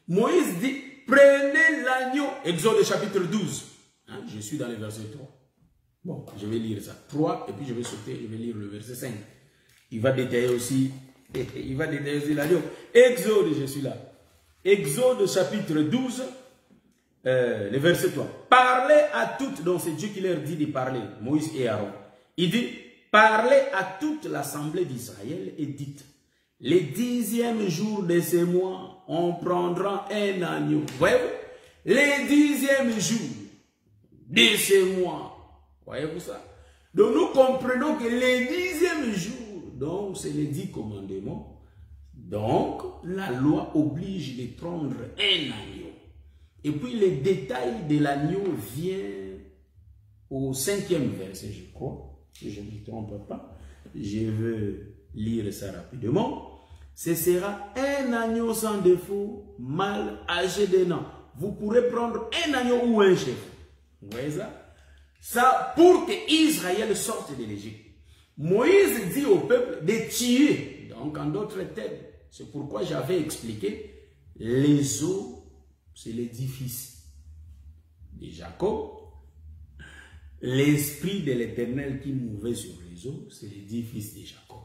Moïse dit, prenez l'agneau. Exode chapitre 12. Hein? Je suis dans le verset 3. Bon, je vais lire ça. 3, et puis je vais sauter, je vais lire le verset 5. Il va détailler aussi, l'agneau. Exode, je suis là. Exode chapitre 12, le verset 3. Parlez à toutes, donc c'est Dieu qui leur dit de parler, Moïse et Aaron. Il dit, parlez à toute l'assemblée d'Israël et dites, les 10e jour de ce mois, on prendra un agneau. Voyez-vous? Les 10e jour de ce mois. Voyez-vous ça? Donc nous comprenons que les 10e jour, donc c'est les 10 commandements. Donc la loi oblige de prendre un agneau. Et puis les détails de l'agneau viennent au 5e verset, je crois. Si je ne me trompe pas. Je veux lire ça rapidement. Ce sera un agneau sans défaut, mâle âgé d'un an. Vous pourrez prendre un agneau ou un chef. Vous voyez ça? Ça, pour que Israël sorte de l'Égypte. Moïse dit au peuple de tuer. Donc, en d'autres termes, c'est pourquoi j'avais expliqué, les eaux, c'est les 10 fils de Jacob. L'esprit de l'Éternel qui mouvait sur les eaux, c'est les 10 fils de Jacob.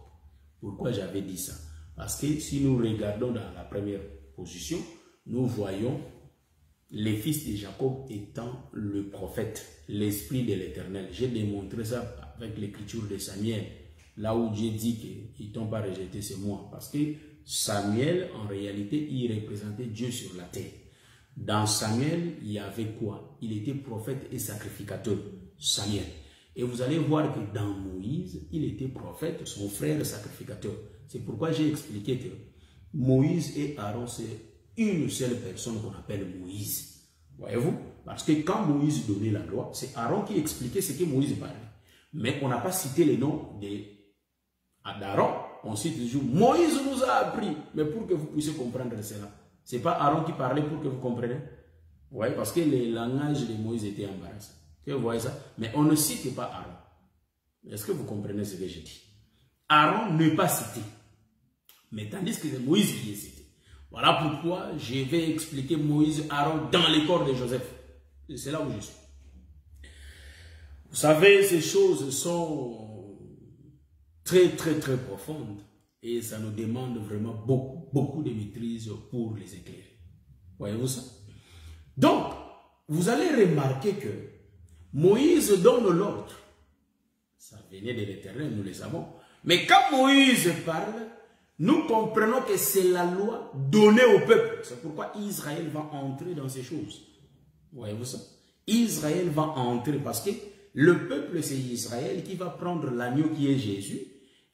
Pourquoi j'avais dit ça? Parce que si nous regardons dans la première position, nous voyons les fils de Jacob étant le prophète, l'esprit de l'Éternel. J'ai démontré ça avec l'écriture de Samuel, là où Dieu dit qu'ils t'ont pas rejeté, c'est moi. Parce que Samuel, en réalité, il représentait Dieu sur la terre. Dans Samuel, il y avait quoi? Il était prophète et sacrificateur, Samuel. Et vous allez voir que dans Moïse, il était prophète, son frère sacrificateur. C'est pourquoi j'ai expliqué que Moïse et Aaron, c'est une seule personne qu'on appelle Moïse. Voyez-vous? Parce que quand Moïse donnait la loi, c'est Aaron qui expliquait ce que Moïse parlait. Mais on n'a pas cité les noms d'Aaron. On cite toujours Moïse nous a appris. Mais pour que vous puissiez comprendre cela, ce n'est pas Aaron qui parlait pour que vous compreniez. Vous voyez? Parce que le langage de Moïse était embarrassant. Vous voyez ça? Mais on ne cite pas Aaron. Est-ce que vous comprenez ce que je dis? Aaron n'est pas cité. Mais tandis que c'est Moïse qui est cité. Voilà pourquoi je vais expliquer Moïse, Aaron dans le corps de Joseph. C'est là où je suis. Vous savez, ces choses sont très profondes. Et ça nous demande vraiment beaucoup de maîtrise pour les éclairer. Voyez-vous ça? Donc, vous allez remarquer que Moïse donne l'ordre. Ça venait de l'Éternel, nous le savons. Mais quand Moïse parle, nous comprenons que c'est la loi donnée au peuple. C'est pourquoi Israël va entrer dans ces choses. Voyez-vous ça? Israël va entrer parce que le peuple, c'est Israël qui va prendre l'agneau qui est Jésus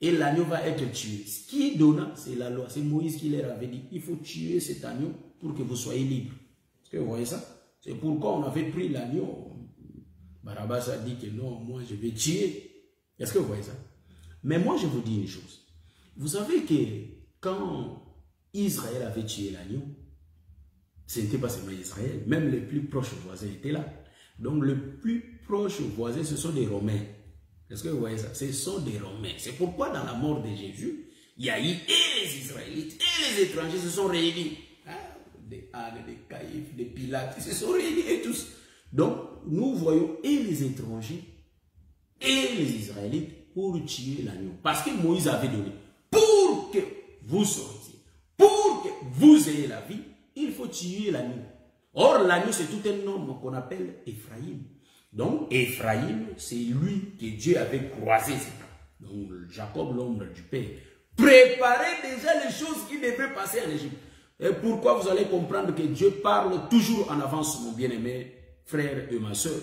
et l'agneau va être tué. Ce qui est donné, c'est la loi. C'est Moïse qui leur avait dit, il faut tuer cet agneau pour que vous soyez libres. Est-ce que vous voyez ça? C'est pourquoi on avait pris l'agneau. Barabbas a dit que non, moi je vais tuer. Est-ce que vous voyez ça? Mais moi je vous dis une chose. Vous savez que quand Israël avait tué l'agneau, ce n'était pas seulement Israël, même les plus proches voisins étaient là. Donc les plus proches voisins, ce sont des Romains. Est-ce que vous voyez ça? Ce sont des Romains. C'est pourquoi dans la mort de Jésus, il y a eu et les Israélites et les étrangers se sont réunis. des Anne, des Caïphes, des Pilates, ils se sont réunis et tous. Donc, nous voyons et les étrangers et les Israélites pour tuer l'agneau. Parce que Moïse avait donné, pour que vous sortiez, pour que vous ayez la vie, il faut tuer l'agneau. Or, l'agneau, c'est tout un homme qu'on appelle Ephraïm. Donc, Ephraïm, c'est lui que Dieu avait croisé ses bras. Donc, Jacob, l'ombre du Père, préparait déjà les choses qui devraient passer en Égypte. Et pourquoi vous allez comprendre que Dieu parle toujours en avance, mon bien-aimé frère et ma soeur.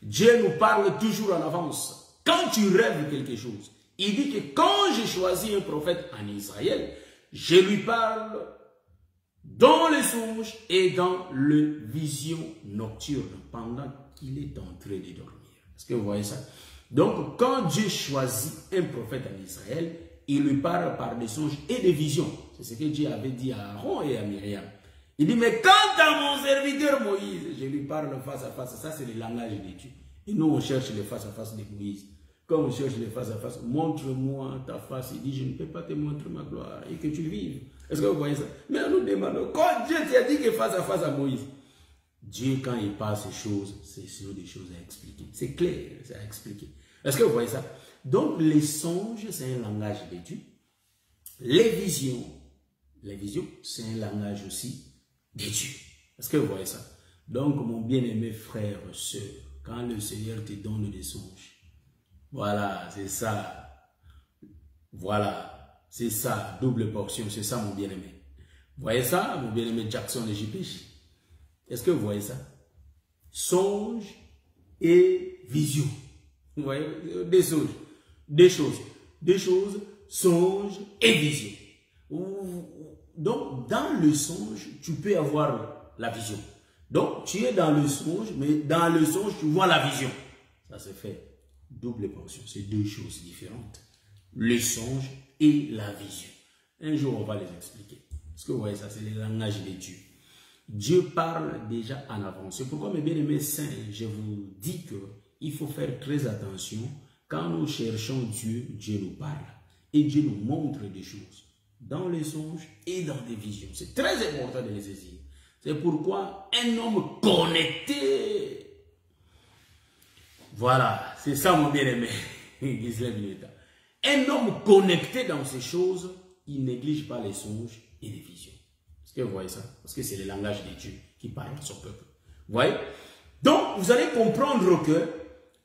Dieu nous parle toujours en avance. Quand tu rêves quelque chose, il dit que quand j'ai choisi un prophète en Israël, je lui parle dans les songes et dans les visions nocturnes pendant qu'il est en train de dormir. Est-ce que vous voyez ça? Donc, quand Dieu choisit un prophète en Israël, il lui parle par des songes et des visions. C'est ce que Dieu avait dit à Aaron et à Myriam. Il dit, mais quant à mon serviteur Moïse, je lui parle face à face. Ça, c'est le langage de Dieu. Et nous, on cherche le face à face de Moïse. Quand on cherche le face à face, montre-moi ta face. Il dit, je ne peux pas te montrer ma gloire et que tu vives. Est-ce que vous voyez ça? Mais nous demandons, quand Dieu t'a dit que face à Moïse, Dieu, quand il parle ces choses, c'est sur des choses à expliquer. C'est clair, c'est à expliquer. Est-ce que vous voyez ça? Donc, les songes, c'est un langage de Dieu. Les visions, c'est un langage aussi de Dieu. Est-ce que vous voyez ça? Donc, mon bien-aimé frère, soeur, quand le Seigneur te donne des songes, voilà, c'est ça. Voilà, c'est ça, double portion, c'est ça, mon bien-aimé. Vous voyez ça, mon bien-aimé Jackson de JPJ? Est-ce que vous voyez ça? Songe et vision. Vous voyez? Des choses, songe et vision. Donc, dans le songe, tu peux avoir la vision. Donc, tu es dans le songe, mais dans le songe, tu vois la vision. Ça se fait double portion. C'est deux choses différentes. Le songe et la vision. Un jour, on va les expliquer. Est-ce que vous voyez ça? C'est le langage de Dieu. Dieu parle déjà en avance. C'est pourquoi, mes bien-aimés saints, je vous dis qu'il faut faire très attention. Quand nous cherchons Dieu, Dieu nous parle. Et Dieu nous montre des choses. Dans les songes et dans les visions. C'est très important de les saisir. C'est pourquoi un homme connecté. Voilà, c'est ça mon bien-aimé. Un homme connecté dans ces choses, il néglige pas les songes et les visions. Est-ce que vous voyez ça? Parce que c'est le langage de Dieu qui parle à son peuple. Vous voyez? Donc, vous allez comprendre que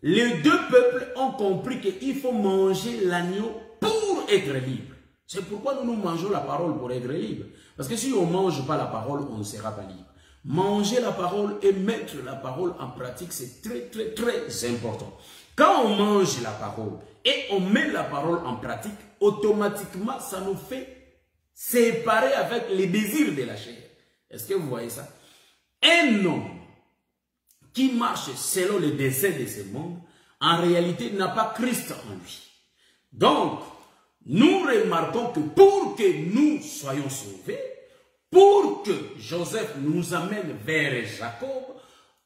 les deux peuples ont compris qu'il faut manger l'agneau pour être libre. C'est pourquoi nous mangeons la parole pour être libre. Parce que si on ne mange pas la parole, on ne sera pas libre. Manger la parole et mettre la parole en pratique, c'est très, très, très important. Quand on mange la parole et on met la parole en pratique, automatiquement, ça nous fait séparer avec les désirs de la chair. Est-ce que vous voyez ça? Un homme qui marche selon les desseins de ce monde, en réalité, n'a pas Christ en lui. Donc, nous remarquons que pour que nous soyons sauvés, pour que Joseph nous amène vers Jacob,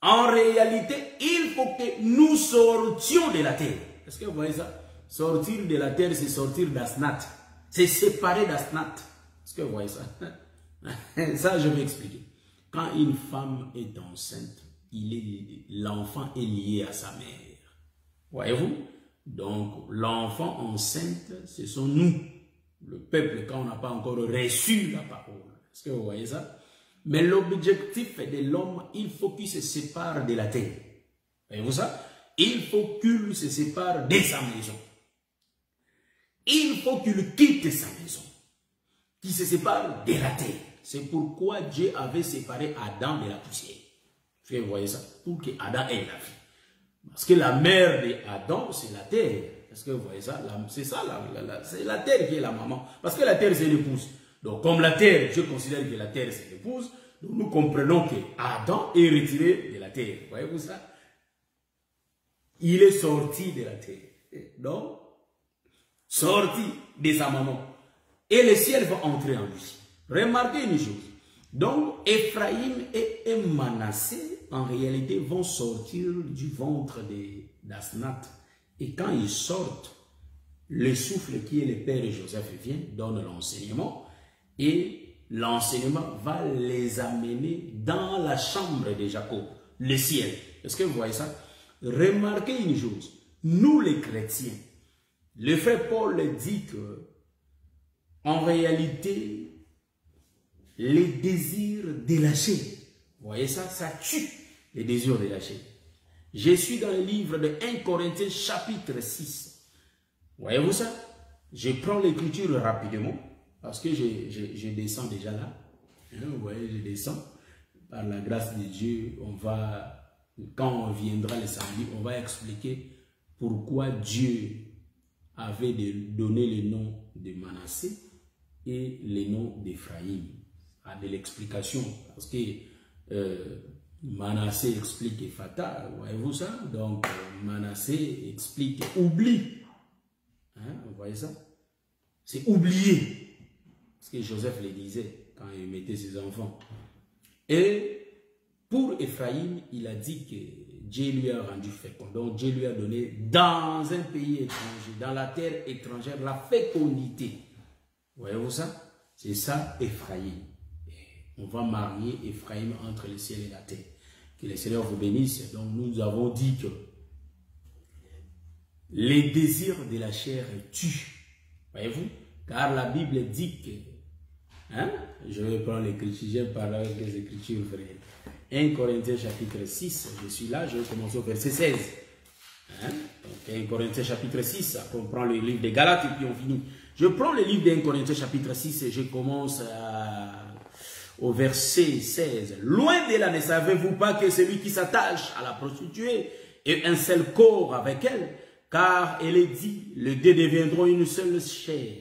en réalité, il faut que nous sortions de la terre. Est-ce que vous voyez ça? Sortir de la terre, c'est sortir d'Asnat. C'est séparer d'Asnat. Est-ce que vous voyez ça? Ça, je vais expliquer. Quand une femme est enceinte, l'enfant est lié à sa mère. Voyez-vous? Donc, l'enfant enceinte, ce sont nous, le peuple, quand on n'a pas encore reçu la parole. Est-ce que vous voyez ça? Mais l'objectif de l'homme, il faut qu'il se sépare de la terre. Voyez-vous ça? Il faut qu'il se sépare de sa maison. Il faut qu'il quitte sa maison. Qu'il se sépare de la terre. C'est pourquoi Dieu avait séparé Adam de la poussière. Est-ce que vous voyez ça? Pour que Adam ait la vie. Parce que la mère d'Adam, c'est la terre. Est-ce que vous voyez ça? C'est ça, c'est la terre qui est la maman. Parce que la terre, c'est l'épouse. Donc, comme la terre, je considère que la terre, c'est l'épouse. Donc, nous comprenons que Adam est retiré de la terre. Voyez-vous ça? Il est sorti de la terre. Donc, sorti de sa maman. Et le ciel va entrer en lui. Remarquez une chose. Donc, Ephraïm et Manassé, en réalité, vont sortir du ventre d'Asnat. Et quand ils sortent, le souffle qui est le père de Joseph vient, donne l'enseignement. Et l'enseignement va les amener dans la chambre de Jacob, le ciel. Est-ce que vous voyez ça? Remarquez une chose, nous les chrétiens, le frère Paul dit que, en réalité, les désirs de la chair, vous voyez ça, ça tue les désirs de la chair. Je suis dans le livre de 1 Corinthiens chapitre 6. Voyez-vous ça? Je prends l'écriture rapidement, parce que je descends déjà là. Vous voyez, je descends. Par la grâce de Dieu, on va... Quand on viendra le samedi, on va expliquer pourquoi Dieu avait donné le nom de Manassé et le nom d'Ephraïm. À de l'explication, parce que Manassé explique Ephata, voyez-vous ça? Donc Manassé explique oubli. Hein, vous voyez ça? C'est oublier. Ce que Joseph le disait quand il mettait ses enfants. Et pour Ephraïm, il a dit que Dieu lui a rendu fécond. Donc Dieu lui a donné dans un pays étranger, dans la terre étrangère, la fécondité. Voyez-vous ça? C'est ça, Ephraïm. On va marier Ephraïm entre le ciel et la terre. Que le Seigneur vous bénisse. Donc nous avons dit que les désirs de la chair tuent. Voyez-vous? Car la Bible dit que, hein, je vais prendre l'écriture, j'aime parler avec les écritures vraies. 1 Corinthiens chapitre 6, je suis là, je vais commencer au verset 16. Hein? Donc 1 Corinthiens chapitre 6, après on prend le livre des Galates et puis on finit. Je prends le livre d'1 Corinthiens chapitre 6 et je commence au verset 16. Loin de là, ne savez-vous pas que celui qui s'attache à la prostituée est un seul corps avec elle? Car elle est dit, les deux deviendront une seule chair.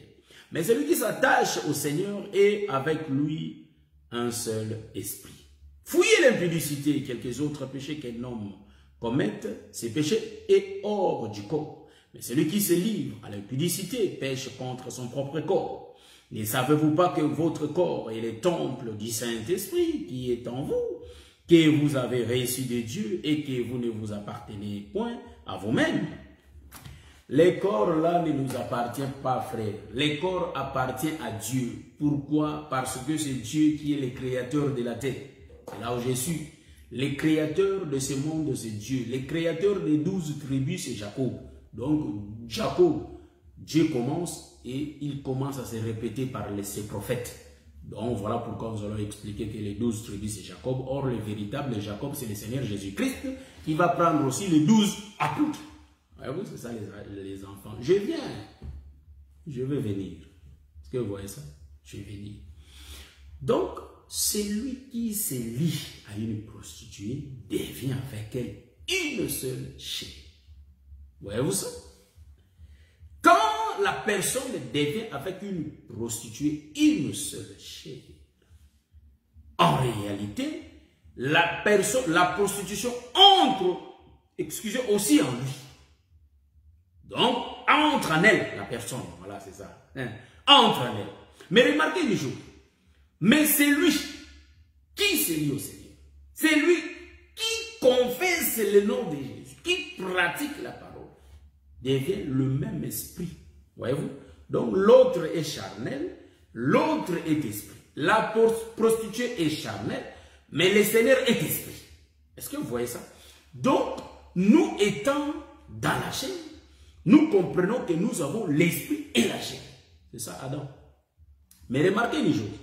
Mais celui qui s'attache au Seigneur est avec lui un seul esprit. Fouillez l'impudicité et quelques autres péchés qu'un homme commette, ces péchés est hors du corps. Mais celui qui se livre à l'impudicité pêche contre son propre corps. Ne savez-vous pas que votre corps est le temple du Saint-Esprit qui est en vous, que vous avez reçu de Dieu et que vous ne vous appartenez point à vous-même? Les corps là ne nous appartiennent pas, frère. Les corps appartiennent à Dieu. Pourquoi? Parce que c'est Dieu qui est le créateur de la terre. C'est là où je suis. Le créateur de ce monde, c'est Dieu. Le créateur des 12 tribus, c'est Jacob. Donc, Jacob, Dieu commence et il commence à se répéter par ses prophètes. Donc, voilà pourquoi nous allons expliquer que les 12 tribus, c'est Jacob. Or, le véritable Jacob, c'est le Seigneur Jésus-Christ qui va prendre aussi les 12 apôtres. Voyez-vous, c'est ça les enfants. Je viens. Je vais venir. Est-ce que vous voyez ça? Je vais venir. Donc, celui qui se lie à une prostituée devient avec elle une seule chair. Voyez-vous ça? Quand la personne devient avec une prostituée une seule chair, en réalité, la prostitution entre, excusez, aussi en lui. Donc, entre en elle, la personne, voilà, c'est ça. Hein? Entre en elle. Mais remarquez une chose. Mais c'est lui qui se lie au Seigneur. C'est lui qui confesse le nom de Jésus, qui pratique la parole, devient le même esprit. Voyez-vous? Donc l'autre est charnel, l'autre est esprit. La prostituée est charnelle, mais le Seigneur est esprit. Est-ce que vous voyez ça? Donc, nous étant dans la chair, nous comprenons que nous avons l'esprit et la chair. C'est ça, Adam. Mais remarquez une chose.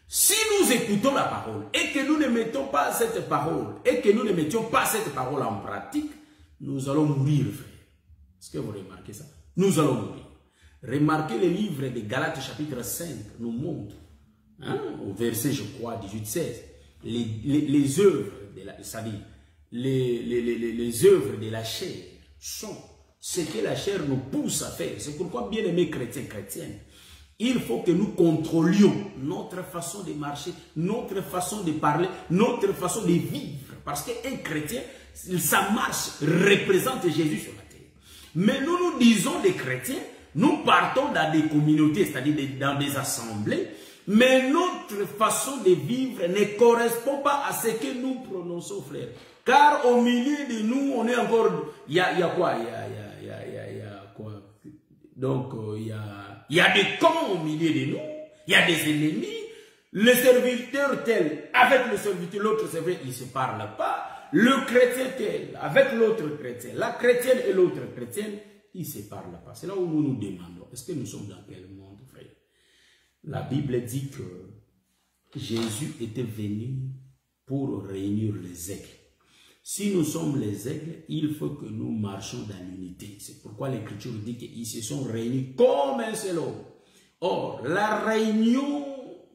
Si nous écoutons la parole et que nous ne mettons pas cette parole et que nous ne mettions pas cette parole en pratique, nous allons mourir, frère. Est-ce que vous remarquez ça? Nous allons mourir. Remarquez le livre de Galates chapitre 5 nous montre, hein, au verset, je crois, 18-16, les œuvres de la, c'est-à-dire les œuvres de la chair sont ce que la chair nous pousse à faire. C'est pourquoi, bien aimés chrétiens, chrétiennes, il faut que nous contrôlions notre façon de marcher, notre façon de parler, notre façon de vivre. Parce qu'un chrétien, sa marche représente Jésus sur la terre. Mais nous disons des chrétiens, nous partons dans des communautés, c'est-à-dire dans des assemblées, mais notre façon de vivre ne correspond pas à ce que nous prononçons, frère. Car au milieu de nous, on est encore... Il y a quoi? Il y a quoi? Donc, il y a des camps au milieu de nous, il y a des ennemis, Le serviteur tel, avec le serviteur, l'autre serviteur, ils ne se parlent pas. Le chrétien tel, avec l'autre chrétien, la chrétienne et l'autre chrétienne, ils ne se parlent pas. C'est là où nous nous demandons, est-ce que nous sommes dans quel monde, frère? La Bible dit que Jésus était venu pour réunir les aigles. Si nous sommes les aigles, il faut que nous marchions dans l'unité. C'est pourquoi l'Écriture dit qu'ils se sont réunis comme un seul homme. Or, la réunion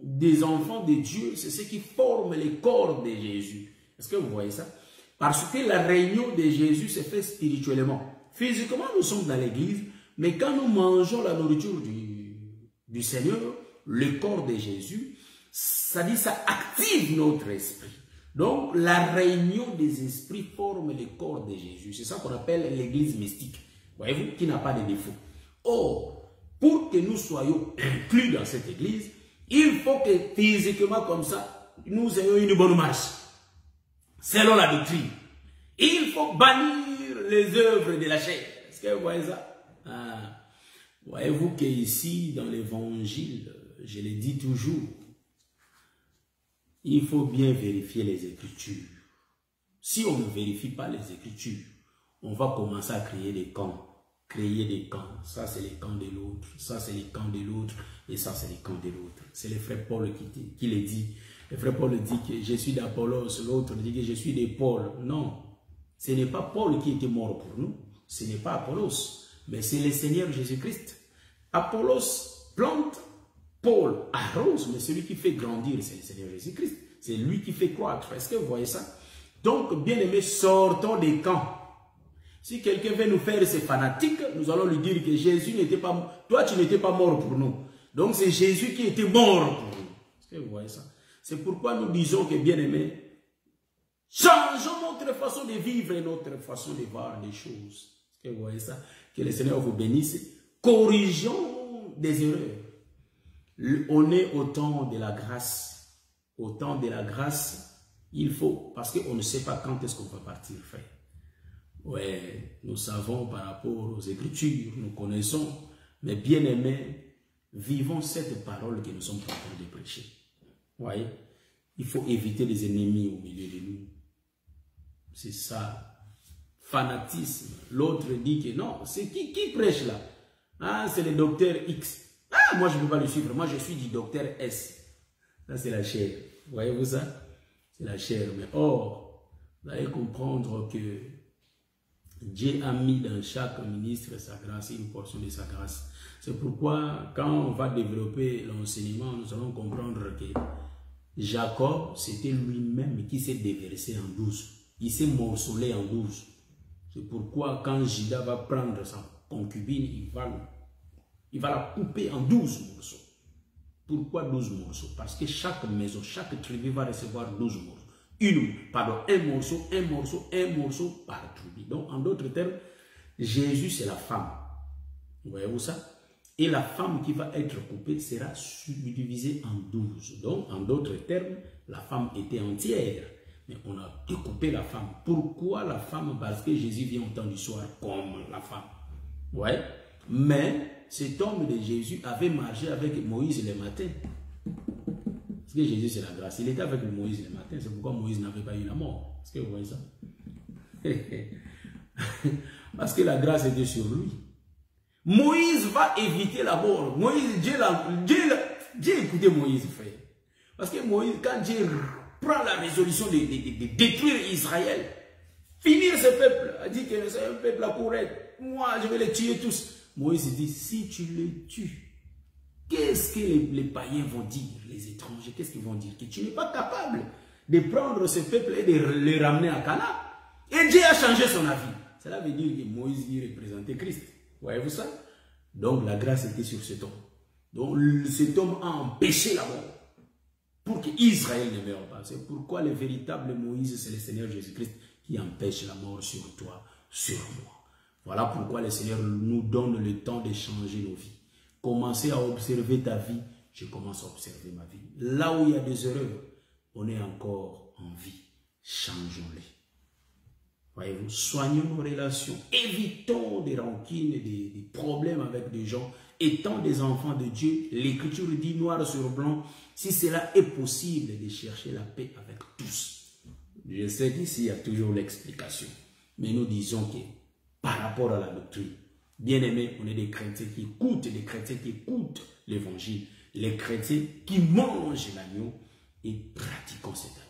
des enfants de Dieu, c'est ce qui forme le corps de Jésus. Est-ce que vous voyez ça? Parce que la réunion de Jésus se fait spirituellement. Physiquement, nous sommes dans l'église, mais quand nous mangeons la nourriture du Seigneur, le corps de Jésus, ça dit ça active notre esprit. Donc, la réunion des esprits forme le corps de Jésus. C'est ça qu'on appelle l'église mystique. Voyez-vous, qui n'a pas de défaut. Or, pour que nous soyons inclus dans cette église, il faut que physiquement comme ça, nous ayons une bonne marche. Selon la doctrine. Il faut bannir les œuvres de la chair. Est-ce que vous voyez ça? Voyez-vous qu'ici, dans l'évangile, je le dis toujours, il faut bien vérifier les Écritures. Si on ne vérifie pas les Écritures, on va commencer à créer des camps. Créer des camps. Ça, c'est les camps de l'autre. Ça, c'est les camps de l'autre. Et ça, c'est les camps de l'autre. C'est le frère Paul qui le dit. Le frère Paul dit que je suis d'Apollos. L'autre dit que je suis de Paul. Non. Ce n'est pas Paul qui était mort pour nous. Ce n'est pas Apollos. Mais c'est le Seigneur Jésus-Christ. Apollos plante. Paul arrose, mais celui qui fait grandir, c'est le Seigneur Jésus-Christ. C'est lui qui fait croître. Est-ce que vous voyez ça? Donc, bien aimés, sortons des camps. Si quelqu'un veut nous faire ces fanatiques, nous allons lui dire que Jésus n'était pas... Toi, tu n'étais pas mort pour nous. Donc, c'est Jésus qui était mort pour nous. Est-ce que vous voyez ça? C'est pourquoi nous disons que, bien aimés, changeons notre façon de vivre et notre façon de voir les choses. Est-ce que vous voyez ça? Que le Seigneur vous bénisse. Corrigeons des erreurs. On est au temps de la grâce. Au temps de la grâce, il faut, parce qu'on ne sait pas quand est-ce qu'on va partir, frère. Ouais, nous savons par rapport aux Écritures, nous connaissons, mais bien aimés, vivons cette parole que nous sommes en train de prêcher. Voyez, il faut éviter les ennemis au milieu de nous. C'est ça. Fanatisme. L'autre dit que non, c'est qui prêche là? Ah, c'est le docteur X. Ah, moi je ne peux pas le suivre. Moi je suis du docteur S. Ça c'est la chair. Voyez-vous ça? C'est la chair. Mais or, vous allez comprendre que Dieu a mis dans chaque ministre sa grâce, une portion de sa grâce. C'est pourquoi quand on va développer l'enseignement, nous allons comprendre que Jacob, c'était lui-même qui s'est déversé en 12. Il s'est morcelé en 12. C'est pourquoi quand Judas va prendre sa concubine, il va la couper en 12 morceaux. Pourquoi 12 morceaux? Parce que chaque maison, chaque tribu va recevoir 12 morceaux. Un morceau par tribu. Donc, en d'autres termes, Jésus, c'est la femme. Voyez-vous ça? Et la femme qui va être coupée sera subdivisée en 12. Donc, en d'autres termes, la femme était entière. Mais on a découpé la femme. Pourquoi la femme? Parce que Jésus vient au temps du soir comme la femme. Ouais. Mais cet homme de Jésus avait marché avec Moïse le matin. Parce que Jésus, c'est la grâce. Il était avec Moïse le matin. C'est pourquoi Moïse n'avait pas eu la mort. Est-ce que vous voyez ça? Parce que la grâce était sur lui. Moïse va éviter la mort. Moïse, Dieu écoutait Moïse, frère. Parce que Moïse, quand Dieu prend la résolution de détruire Israël, finir ce peuple, a dit que c'est un peuple à courir. Moi, je vais les tuer tous. Moïse dit, si tu les tues, qu'est-ce que les païens vont dire, les étrangers, qu'est-ce qu'ils vont dire? Que tu n'es pas capable de prendre ce peuple et de les ramener à Canaan. Et Dieu a changé son avis. Cela veut dire que Moïse y représentait Christ. Voyez-vous ça? Donc la grâce était sur cet homme. Donc cet homme a empêché la mort. Pour qu'Israël ne meure pas. C'est pourquoi le véritable Moïse, c'est le Seigneur Jésus-Christ qui empêche la mort sur toi, sur moi. Voilà pourquoi le Seigneur nous donne le temps de changer nos vies. Commencez à observer ta vie, je commence à observer ma vie. Là où il y a des erreurs, on est encore en vie. Changeons-les. Voyez-vous, soignons nos relations. Évitons des rancines, des problèmes avec des gens étant des enfants de Dieu, l'Écriture dit noir sur blanc, si cela est possible de chercher la paix avec tous. Je sais qu'ici, il y a toujours l'explication. Mais nous disons que par rapport à la doctrine, bien aimé, on est des chrétiens qui écoutent l'évangile. Les chrétiens qui mangent l'agneau et pratiquons cet agneau.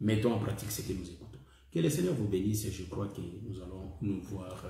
Mettons en pratique ce que nous écoutons. Que le Seigneur vous bénisse et je crois que nous allons nous voir